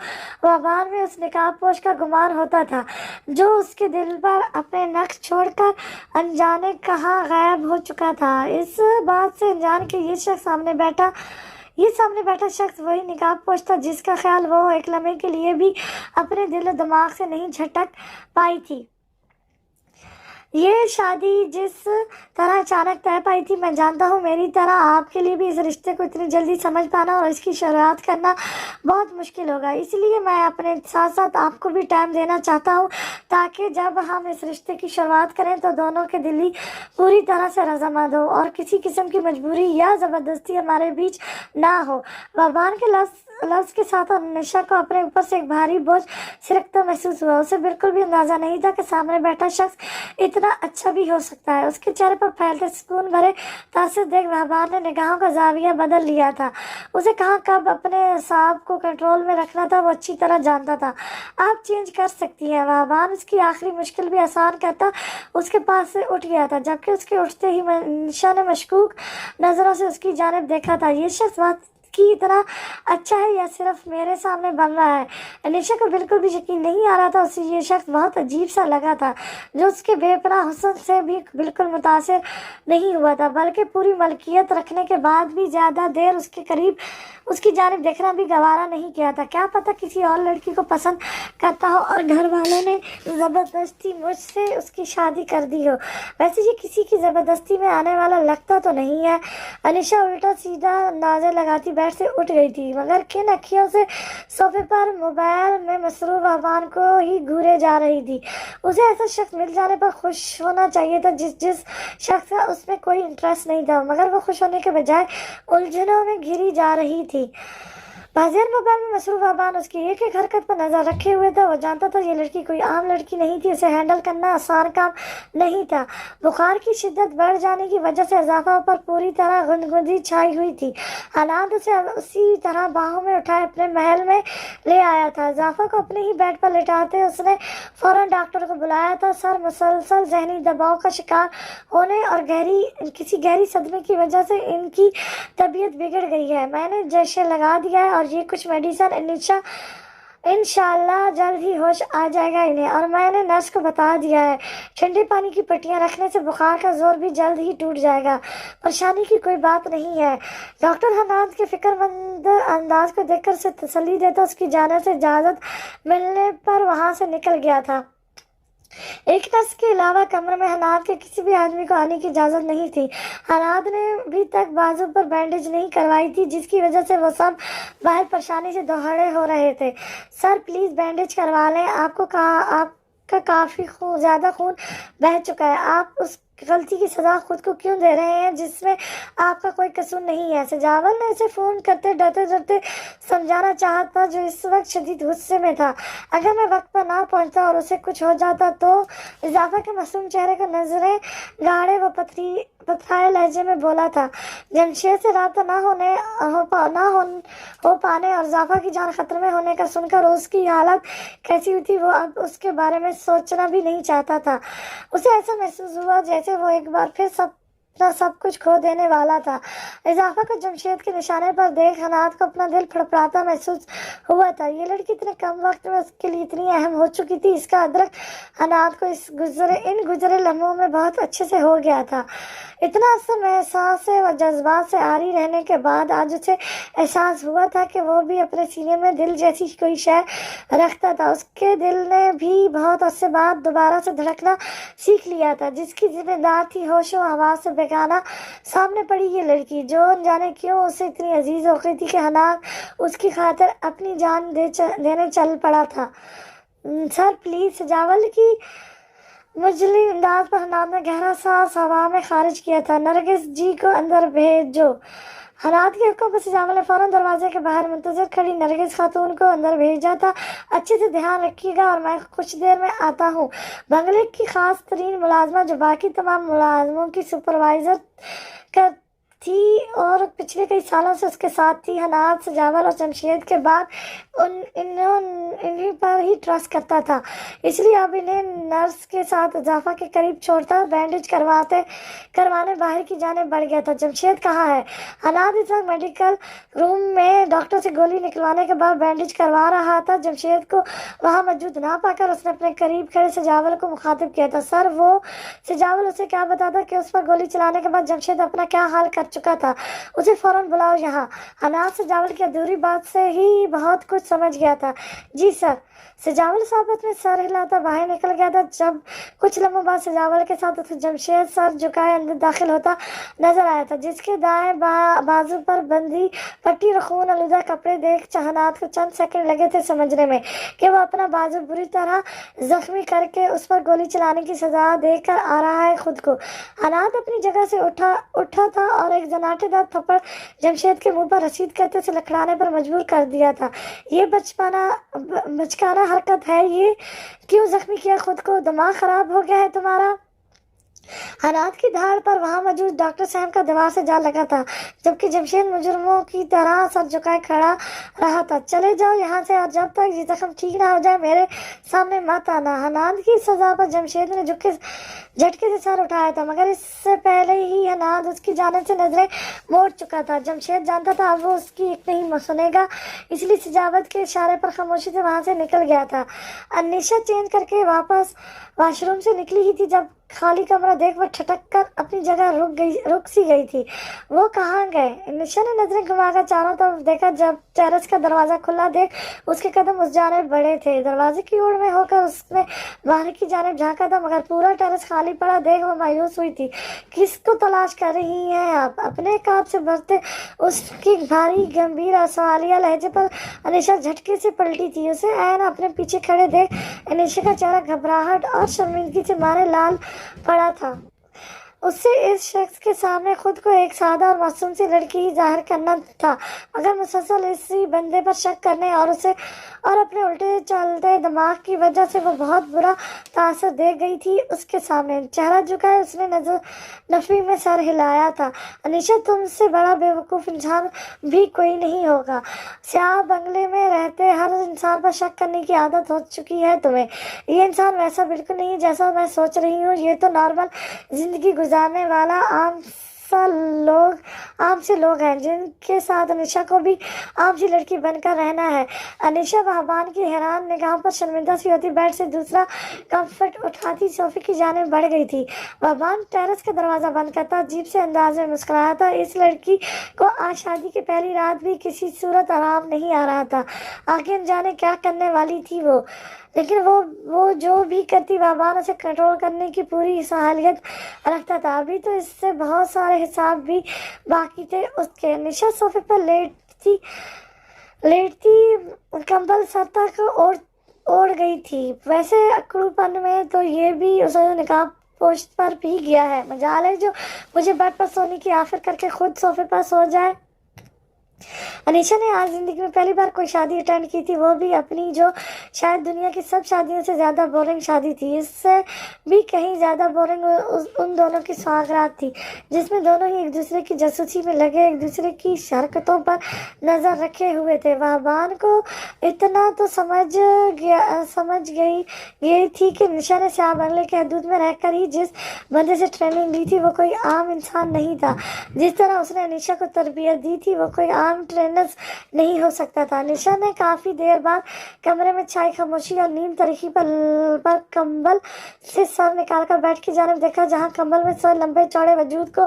वहबान में उस निकाब पोश का गुमान होता था, जो उसके दिल पर अपने नक्श छोड़कर अनजाने कहाँ गायब हो चुका था। इस बात से अनजान के ये सामने बैठा शख्स वही निकाब पोश था जिसका ख्याल वो एक लम्हे के लिए भी अपने दिल और दिमाग से नहीं झटक पाई थी। ये शादी जिस तरह अचानक तय पाई थी, मैं जानता हूँ मेरी तरह आपके लिए भी इस रिश्ते को इतनी जल्दी समझ पाना और इसकी शुरुआत करना बहुत मुश्किल होगा। इसलिए मैं अपने साथ साथ आपको भी टाइम देना चाहता हूँ, ताकि जब हम इस रिश्ते की शुरुआत करें तो दोनों के दिल पूरी तरह से रजामंद हो और किसी किस्म की मजबूरी या ज़बरदस्ती हमारे बीच ना हो। वहबान के लफ्ज़ के साथ निशा को अपने ऊपर से एक भारी बोझ सिरकता महसूस हुआ। उसे बिल्कुल भी अंदाज़ा नहीं था कि सामने बैठा शख्स इतना अच्छा भी हो सकता है। उसके चेहरे पर फैलते सुकून भरे तासुर देख वहबान ने निगाहों का जाविया बदल लिया था। उसे कहाँ कब अपने सांप को कंट्रोल में रखना था वो अच्छी तरह जानता था। आप चेंज कर सकती हैं। वहबान उसकी आखिरी मुश्किल भी आसान करता उसके पास से उठ गया था, जबकि उसके उठते ही निशा ने मशकूक नज़रों से उसकी जानिब देखा था। ये शख्स बात की इतना अच्छा है या सिर्फ मेरे सामने बन रहा है? अनीशा को बिल्कुल भी यकीन नहीं आ रहा था। उसे ये शख्स बहुत अजीब सा लगा था, जो उसके बेपनाह हुस्न से भी बिल्कुल मुतासिर नहीं हुआ था, बल्कि पूरी मलकियत रखने के बाद भी ज़्यादा देर उसके करीब उसकी जानिब देखना भी गवारा नहीं किया था। क्या पता किसी और लड़की को पसंद करता हो और घर वालों ने ज़बरदस्ती मुझसे उसकी शादी कर दी हो। वैसे ये किसी की ज़बरदस्ती में आने वाला लगता तो नहीं है। अनीशा उल्टा सीधा अंदाज़े लगाती बेड से उठ गई थी, मगर किन अखियों से सोफे पर मोबाइल में मसरूफ अफवान को ही घूरे जा रही थी। उसे ऐसा शख्स मिल जाने पर खुश होना चाहिए था जिस शख्स का उसमें कोई इंटरेस्ट नहीं था, मगर वो खुश होने के बजाय उलझनों में घिरी जा रही थी। बाजियार मोबाइल में मसरूफ अबान उसकी एक एक हरकत पर नजर रखे हुए था। वो जानता था ये लड़की कोई आम लड़की नहीं थी, उसे हैंडल करना आसान काम नहीं था। बुखार की शिद्दत बढ़ जाने की वजह से इजाफा पर पूरी तरह गुदगुदी छाई हुई थी। हालात उसे उसी तरह बाहों में उठाए अपने महल में ले आया था। इजाफा को अपने ही बेड पर लिटाते उसने फौरन डॉक्टर को बुलाया था। सर मुसलसल जहनी दबाव का शिकार होने और किसी गहरी सदमे की वजह से इनकी तबीयत बिगड़ गई है। मैंने जैसे लगा दिया है और ये कुछ मेडिसिन इंशाल्लाह जल्द ही होश आ जाएगा इन्हें। और मैंने नर्स को बता दिया है ठंडे पानी की पट्टियां रखने से बुखार का जोर भी जल्द ही टूट जाएगा। परेशानी की कोई बात नहीं है। डॉक्टर हनाद के फिक्रमंद अंदाज को देखकर उसे तसल्ली देता उसकी जाने से इजाज़त मिलने पर वहां से निकल गया था। एक नर्स के अलावा कमरे में हनाद के किसी भी आदमी को आने की इजाज़त नहीं थी। हनाद ने अभी तक बाजू पर बैंडेज नहीं करवाई थी, जिसकी वजह से वो सब बाहर परेशानी से दोहरे हो रहे थे। सर प्लीज़ बैंडेज करवा लें, आपका काफ़ी ज़्यादा खून बह चुका है। आप उस गलती की सज़ा खुद को क्यों दे रहे हैं जिसमें आपका कोई कसूर नहीं है। सजावल ने उसे फ़ोन करते डरते डरते समझाना चाहता जो इस वक्त शदीद गुस्से में था। अगर मैं वक्त पर ना पहुंचता और उसे कुछ हो जाता तो। इजाफा के मासूम चेहरे को नजरें गाढ़े व पथराए लहजे में बोला था। जमशेद से रब्ता हो पाने और इजाफा की जान खतरे में होने का सुनकर उसकी हालत कैसी हुई थी वो अब उसके बारे में सोचना भी नहीं चाहता था। उसे ऐसा महसूस हुआ जैसे वो एक बार फिर सब कुछ खो देने वाला था। इजाफा को जमशेद के निशाने पर देख हनाद को अपना दिल फड़फड़ाता महसूस हुआ था। ये लड़की इतने कम वक्त में उसके लिए इतनी अहम हो चुकी थी, इसका अदरक हनाद को इन गुजरे लम्हों में बहुत अच्छे से हो गया था। इतना समय एहसास व जज्बात से आरी रहने के बाद आज उसे एहसास हुआ था कि वो भी अपने सीने में दिल जैसी कोई शय रखता था। उसके दिल ने भी बहुत अरसे बाद दोबारा से धड़कना सीख लिया था। जिसकी जिम्मेदार थी होशो हवास से बेगाना सामने पड़ी ये लड़की, जो न जाने क्यों उसे इतनी अजीज हो गई थी कि हनाद उसकी खातिर अपनी जान देने चल पड़ा था। सर प्लीज, सजावल की मुजली अंदाज पर हनाद ने गहरा सांस हवा में खारिज किया था। नरगिस जी को अंदर भेजो। हनाद के हुक्म पर सजावल ने फौरन दरवाजे के बाहर मुंतजर खड़ी नरगिस खातून को अंदर भेजा था। अच्छे से ध्यान रखिएगा और मैं कुछ देर में आता हूँ। बंगले की खास तरीन मुलाजमा जो बाकी तमाम मुलाजमों की सुपरवाइजर कर थी और पिछले कई सालों से उसके साथ थी। हनाद सजावल और जमशेद के बाद इन्हीं पर ही ट्रस्ट करता था, इसलिए अब इन्हें नर्स के साथ इजाफा के करीब छोड़ता बैंडेज करवाने बाहर की जाने बढ़ गया था। जमशेद कहाँ है? हनाद इस वक्त मेडिकल रूम में डॉक्टर से गोली निकलवाने के बाद बैंडेज करवा रहा था। जमशेद को वहाँ मौजूद ना पाकर उसने अपने करीब खड़े सजावल को मुखातिब किया था। सर, वो सजावल उसे क्या बताता कि उस पर गोली चलाने के बाद जमशेद अपना क्या हाल कर चुका था। उसे फौरन बुलाओ यहाँ। हनाद सजावल की अधूरी बात से ही बहुत कुछ समझ गया था। जी सर। सजावल साहब में सर हिलाता बाहर निकल गया था। जब कुछ लम्हों बाद सजावल के साथ उसे जमशेद सर झुकाए अंदर दाखिल होता नजर आया था, जिसके दाएं बाजू पर बंदी पट्टी और खून आलूदा कपड़े देख हनाद को चंद सेकंड लगे थे समझने में कि वह अपना बाजू बुरी तरह जख्मी करके उस पर गोली चलाने की सजा देकर आ रहा है खुद को। हनाद अपनी जगह से उठा था और एक जनाटेदार थप्पड़ जमशेद के मुंह पर रसीद करते से लखड़ाने पर मजबूर कर दिया था। ये बचकाना हरकत है, ये क्यों जख्मी किया खुद को? दिमाग खराब हो गया है तुम्हारा? हनाद की धाड़ पर वहां मौजूद डॉक्टर साहब का दीवार से जा लगा था, जबकि जमशेद मुजरमों की तरह सर झुकाए खड़ा रहा था। चले जाओ यहाँ से और जब तक ये जख्म ठीक ना हो जाए मेरे सामने मत आना। हनाद की सजा पर जमशेद ने झटके से सर उठाया था, मगर इससे पहले ही हनाद उसकी जाने से नजरें मोड़ चुका था। जमशेद जानता था अब वो उसकी एक नहीं सुनेगा, इसलिए सजावत के इशारे पर खामोशी से वहां से निकल गया था। अनिशा चेंज करके वापस वॉशरूम से निकली ही थी जब खाली कमरा देख वो وہ ٹھٹک کر اپنی جگہ رک سی گئی تھی۔ وہ کہاں گئے؟ انشا نے نظریں گھما کر چاروں طرف دیکھا۔ جب ٹیرس کا دروازہ کھلا دیکھ اس کے قدم اس جانب بڑھے تھے۔ دروازے کی اوڑ میں ہو کر اس نے باہر کی جانب جھانکا تھا، مگر پورا ٹیرس خالی پڑا دیکھ وہ مایوس ہوئی تھی۔ کس کو تلاش کر رہی ہیں آپ؟ اپنے کاپ سے بھرتے اس کی بھاری گمبھیر اور سوالیہ لہجے پر انیشا جھٹکے سے پلٹی تھی۔ اسے عین اپنے پیچھے کھڑے دیکھ انیشا کا چہرہ گھبراہٹ اور شرمندگی سے مارے لال پڑا تھا۔ اسے اس شخص کے سامنے خود کو ایک سادہ اور معصوم سی لڑکی ہی ظاہر کرنا تھا، مگر مسلسل اسی بندے پر شک کرنے اور اپنے الٹے چلتے دماغ کی وجہ سے وہ بہت برا تاثر دے گئی تھی۔ اس کے سامنے چہرہ جھکائے اس نے نفی میں سر ہلایا تھا۔ انیشا، تم سے بڑا بیوقوف انسان بھی کوئی نہیں ہوگا۔ سیاہ بنگلے میں رہتے ہر انسان پر شک کرنے کی عادت ہو چکی ہے تمہیں۔ یہ انسان ویسا بالکل نہیں جیسا میں سوچ رہی ہوں۔ یہ تو نارمل زندگی گزارنے والا عام سے لوگ ہیں جن کے ساتھ انیشا کو بھی عام سی لڑکی بن کر رہنا ہے۔ انیشا وہبان کی حیران نگاہوں پر شرمندہ سی ہوتی بیڈ سے دوسرا کمفرٹ اٹھاتی صوفے کی جانب بڑھ گئی تھی۔ وہبان ٹیرس کا دروازہ بند کرتا عجیب سے انداز میں مسکرایا تھا۔ اس لڑکی کو آج شادی کی پہلی رات بھی کسی صورت آرام نہیں آ رہا تھا۔ آگے جانے کیا کرنے والی تھی وہ، لیکن وہ جو بھی کرتی وہبان اسے کنٹرول کرنے کی پوری صلاحیت رکھتا تھا۔ ابھی تو اس سے بہت سارے حساب بھی باقی تھے اس کے۔ انیشا صوفے پر لیٹتی کمبل سر تک اوڑھ گئی تھی۔ ویسے اکڑو پن میں تو یہ بھی اسے نقاب پوشت پر بھی گیا ہے، مجال ہے جو مجھے بیڈ پر سونے کی آفر کر کے خود صوفے پر سو جائے۔ انیشا نے آج زندگی میں پہلی بار کوئی شادی اٹینڈ کی تھی، وہ بھی اپنی، جو شاید دنیا کی سب شادیوں سے زیادہ بورنگ شادی تھی۔ اس سے بھی کہیں زیادہ بورنگ ان دونوں کی سوگرات تھی، جس میں دونوں ہی ایک دوسرے کی جاسوسی میں لگے ایک دوسرے کی حرکتوں پر نظر رکھے ہوئے تھے۔ وہبان کو اتنا تو سمجھ گئی تھی کہ انیشا نے سیاہ بنگلے کے حدود میں رہ کر ہی جس بندے سے ٹریننگ لی تھی وہ کوئی عام انسان نہیں تھا۔ جس طرح اس نے انیشا کو تربیت دی تھی وہ کوئی عام ٹرینرز نہیں ہو سکتا تھا۔ انیشا نے کافی دیر بعد کمرے میں چھائی خاموشی اور نیم تاریکی پر کمبل سے سر نکال کر بیڈ کی جانب دیکھا، جہاں کمبل میں سوئے لمبے چوڑے وجود کو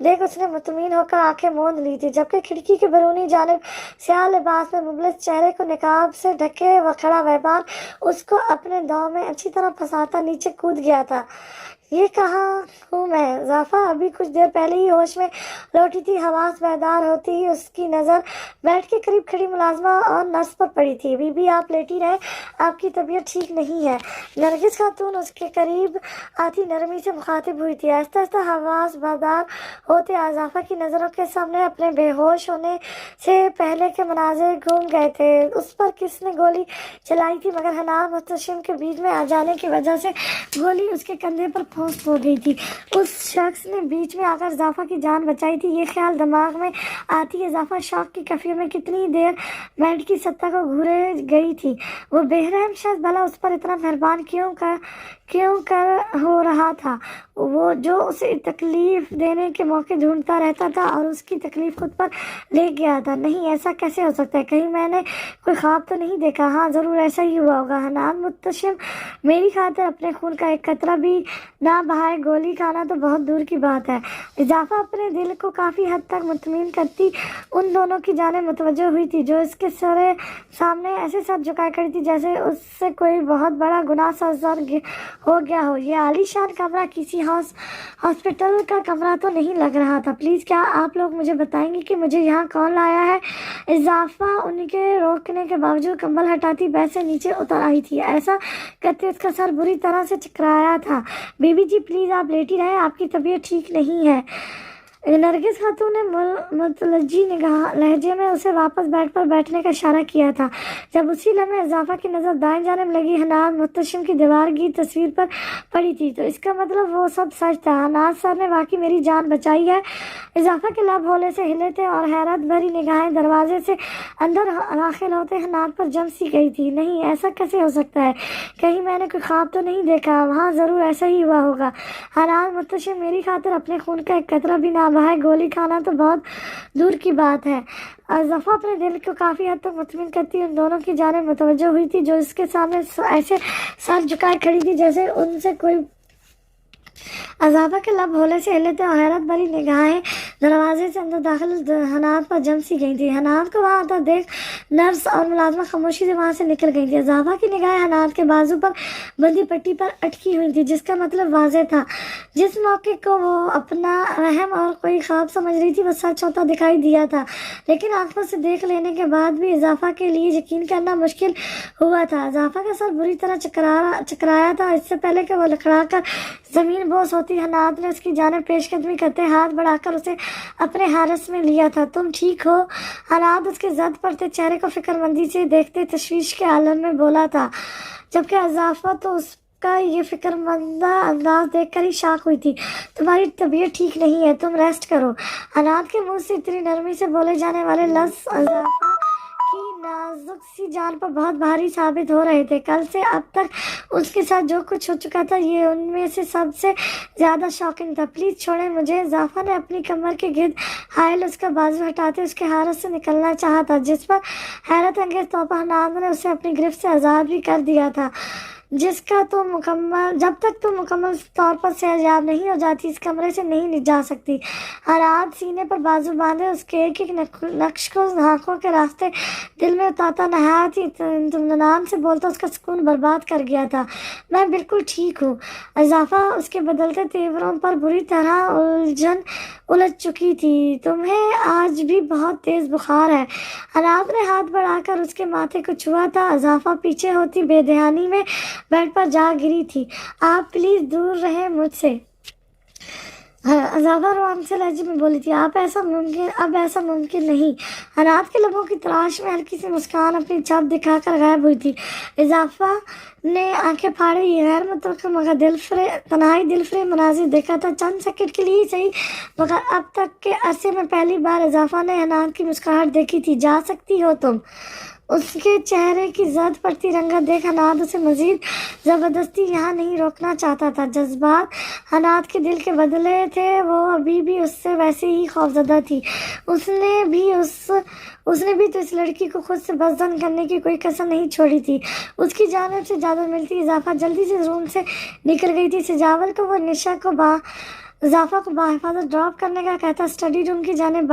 دیکھ اس نے مطمئن ہو کر آنکھیں موند لی تھی، جبکہ کھڑکی کے بیرونی جانب سیاہ لباس میں مبلس چہرے کو نقاب سے ڈھکے کھڑا وہبان اس کو اپنے داؤں میں اچھی طرح پھنساتا نیچے کود گیا تھا۔ یہ کہاں ہوں میں؟ زافا ابھی کچھ دیر پہلے ہی ہوش میں لوٹی تھی۔ حواس بیدار ہوتی ہی اس کی نظر بیڈ کے قریب کھڑی ملازمہ اور نرس پر پڑی تھی۔ بی بی، آپ لیٹی رہیں، آپ کی طبیعت ٹھیک نہیں ہے۔ نرگس خاتون اس کے قریب آتی نرمی سے مخاطب ہوئی تھی۔ آہستہ آہستہ حواس بیدار ہوتے زافا کی نظروں کے سامنے اپنے بے ہوش ہونے سے پہلے کے مناظر گھوم گئے تھے۔ اس پر کس نے گولی چلائی تھی؟ مگر حنان محتشم کے بیچ میں آ جانے کی وجہ سے گولی اس کے کندھے پر پھونس ہو گئی تھی۔ اس شخص نے بیچ میں آ کر زافا کی جان بچائی تھی، یہ خیال دماغ میں آتی ہے زافا شوق کی کفیوں میں کتنی دیر بیڈ کی سطح کو گھورے گئی تھی۔ وہ بے رحم شخص بھلا اس پر اتنا مہربان کیوں کر ہو رہا تھا؟ وہ جو اسے تکلیف دینے کے موقع ڈھونڈتا رہتا تھا اور اس کی تکلیف خود پر لے گیا تھا۔ نہیں، ایسا کیسے ہو سکتا ہے؟ کہیں میں نے کوئی خواب تو نہیں دیکھا؟ ہاں، ضرور ایسا ہی ہوا ہوگا۔ حنان محتشم، میری خاطر اپنے خون کا ایک قطرہ بھی نہ بہائے، گولی کھانا تو بہت دور کی بات ہے۔ اضافہ اپنے دل کو کافی حد تک مطمئن کرتی ان دونوں کی جانب متوجہ ہوئی تھی، جو اس کے سامنے ایسے سر جھکائے کھڑی تھی جیسے اس سے کوئی بہت بڑا گناہ سرزد ہو گیا ہو۔ یہ عالی شان کمرہ کسی ہاسپٹل کا کمرہ تو نہیں لگ رہا تھا۔ پلیز، کیا آپ لوگ مجھے بتائیں گے کہ مجھے یہاں کون لایا ہے؟ اضافہ ان کے روکنے کے باوجود کمبل ہٹاتی بیڈ سے نیچے اتر آئی تھی۔ ایسا کرتے اس کا سر بری طرح سے چکرایا تھا۔ بی بی جی، پلیز آپ لیٹی رہیں، آپ کی طبیعت ٹھیک نہیں ہے۔ نرگس خاتون نے متلجی لہجے میں اسے واپس بیڈ پر بیٹھنے کا اشارہ کیا تھا۔ جب اسی لمحے اضافہ کی نظر دائیں جانب لگی حنان محتشم کی دیوار گیر تصویر پر پڑی تھی، تو اس کا مطلب وہ سب سچ تھا۔ حنان سر نے واقعی میری جان بچائی ہے۔ اضافہ کے لب ہولے سے ہلے تھے اور حیرت بھری نگاہیں دروازے سے اندر داخل ہوتے حنان پر جم سی گئی تھی۔ نہیں، ایسا کیسے ہو سکتا ہے؟ کہیں میں نے کوئی خواب تو نہیں دیکھا؟ ہاں، ضرور ایسا ہی ہوا ہوگا۔ حنان محتشم، میری خاطر اپنے خون کا ایک قطرہ بھی نہ بہائے، گولی کھانا تو بہت دور کی بات ہے۔ اضافہ اپنے دل کو کافی حد تک مطمئن کرتی ان دونوں کی جانب متوجہ ہوئی تھی، جو اس کے سامنے ایسے سر جھکائے کھڑی تھی جیسے ان سے کوئی अज़ाफ़ा के लब होले से हिले थे और हैरत भरी निगाहें दरवाजे से अंदर दाखिल हनात पर जम सी गई थी। हनात को वहाँ आता देख नर्स और मुलाजमा खामोशी से वहाँ से निकल गई थी। अज़ाफ़ा की निगाहें हनात के बाजू पर बंदी पट्टी पर अटकी हुई थी, जिसका मतलब वाज़ेह था। जिस मौके को वो अपना वहम और कोई ख्वाब समझ रही थी वो सच होता दिखाई दिया था, लेकिन आंखों से देख लेने के बाद भी अज़ाफ़ा के लिए यकीन करना मुश्किल हुआ था। अज़ाफ़ा का सर बुरी तरह चकराया था। इससे पहले कि वो लड़खड़ा कर ज़मीन बोस होती, हनात ने उसकी जानिब पेशकदमी करते हाथ बढ़ाकर उसे अपने हारस में लिया था। तुम ठीक हो? हनात उसके जद पड़ते चेहरे को फिक्रमंदी से देखते तशवीश के आलम में बोला था, जबकि अज़ाफ़ा तो उसका ये फिक्रमंदा अंदाज देखकर ही शाक हुई थी। तुम्हारी तबीयत ठीक नहीं है, तुम रेस्ट करो। हनात के मुंह से इतनी नरमी से बोले जाने वाले लफ्ज़ अज़ाफ़ा की नाजुक सी जान पर बहुत भारी साबित हो रहे थे। कल से अब तक उसके साथ जो कुछ हो चुका था ये उनमें से सबसे ज़्यादा शॉकिंग था। प्लीज़ छोड़ें मुझे। अज़ाफ़ा ने अपनी कमर के गिर्द हायल उसका बाजू हटाते उसके हारस से निकलना चाहा था, जिस पर हैरत अंगेज तौर पर हनात ने उसे अपनी गिरफ्त से आज़ाद भी कर दिया था। जब तक तुम मुकम्मल तौर पर सेहतयाब नहीं हो जाती इस कमरे से नहीं जा सकती। हनात सीने पर बाजू बांधे उसके एक एक नक्श को आँखों के रास्ते दिल में उतारता नहायत ही तुमनान से बोलता उसका सुकून बर्बाद कर गया था। मैं बिल्कुल ठीक हूँ। अज़ाफ़ा उसके बदलते तेवरों पर बुरी तरह उलझ चुकी थी। तुम्हें आज भी बहुत तेज़ बुखार है। हनात ने हाथ बढ़ाकर उसके माथे को छुआ था। अज़ाफ़ा पीछे होती बेध्यानी में बेड पर जा गिरी थी। आप प्लीज़ दूर रहें मुझसे। अज़ाफ़ा रोआन से लहजे में बोली थी, अब ऐसा मुमकिन नहीं। हनात के लबों की तलाश में हल्की सी मुस्कान अपनी छाप दिखाकर गायब हुई थी। अज़ाफ़ा ने आंखें फाड़े ये गैर मुतवक्किल मगर तन्हाई दिलफरेब मनाजिर देखा था। चंद सेकंड के लिए ही सही, मगर अब तक के अरसे में पहली बार अज़ाफ़ा ने हनात की मुस्कुराहट देखी थी। जा सकती हो तुम। उसके चेहरे की जद पड़ती रंगत देख हनात उसे मजीद ज़बरदस्ती यहाँ नहीं रोकना चाहता था। जज्बात हनात के दिल के बदले थे। वो अभी भी उससे वैसे ही खौफजदा थी। उसने भी तो इस लड़की को खुद से बसदन करने की कोई कसर नहीं छोड़ी थी। उसकी जानिब से इजाज़त मिलती अज़ाफ़ा जल्दी से रूम से निकल गई थी। सजावल को वो अज़ाफ़ा को बाहिफाजत ड्रॉप करने का कहता स्टडी रूम की जानिब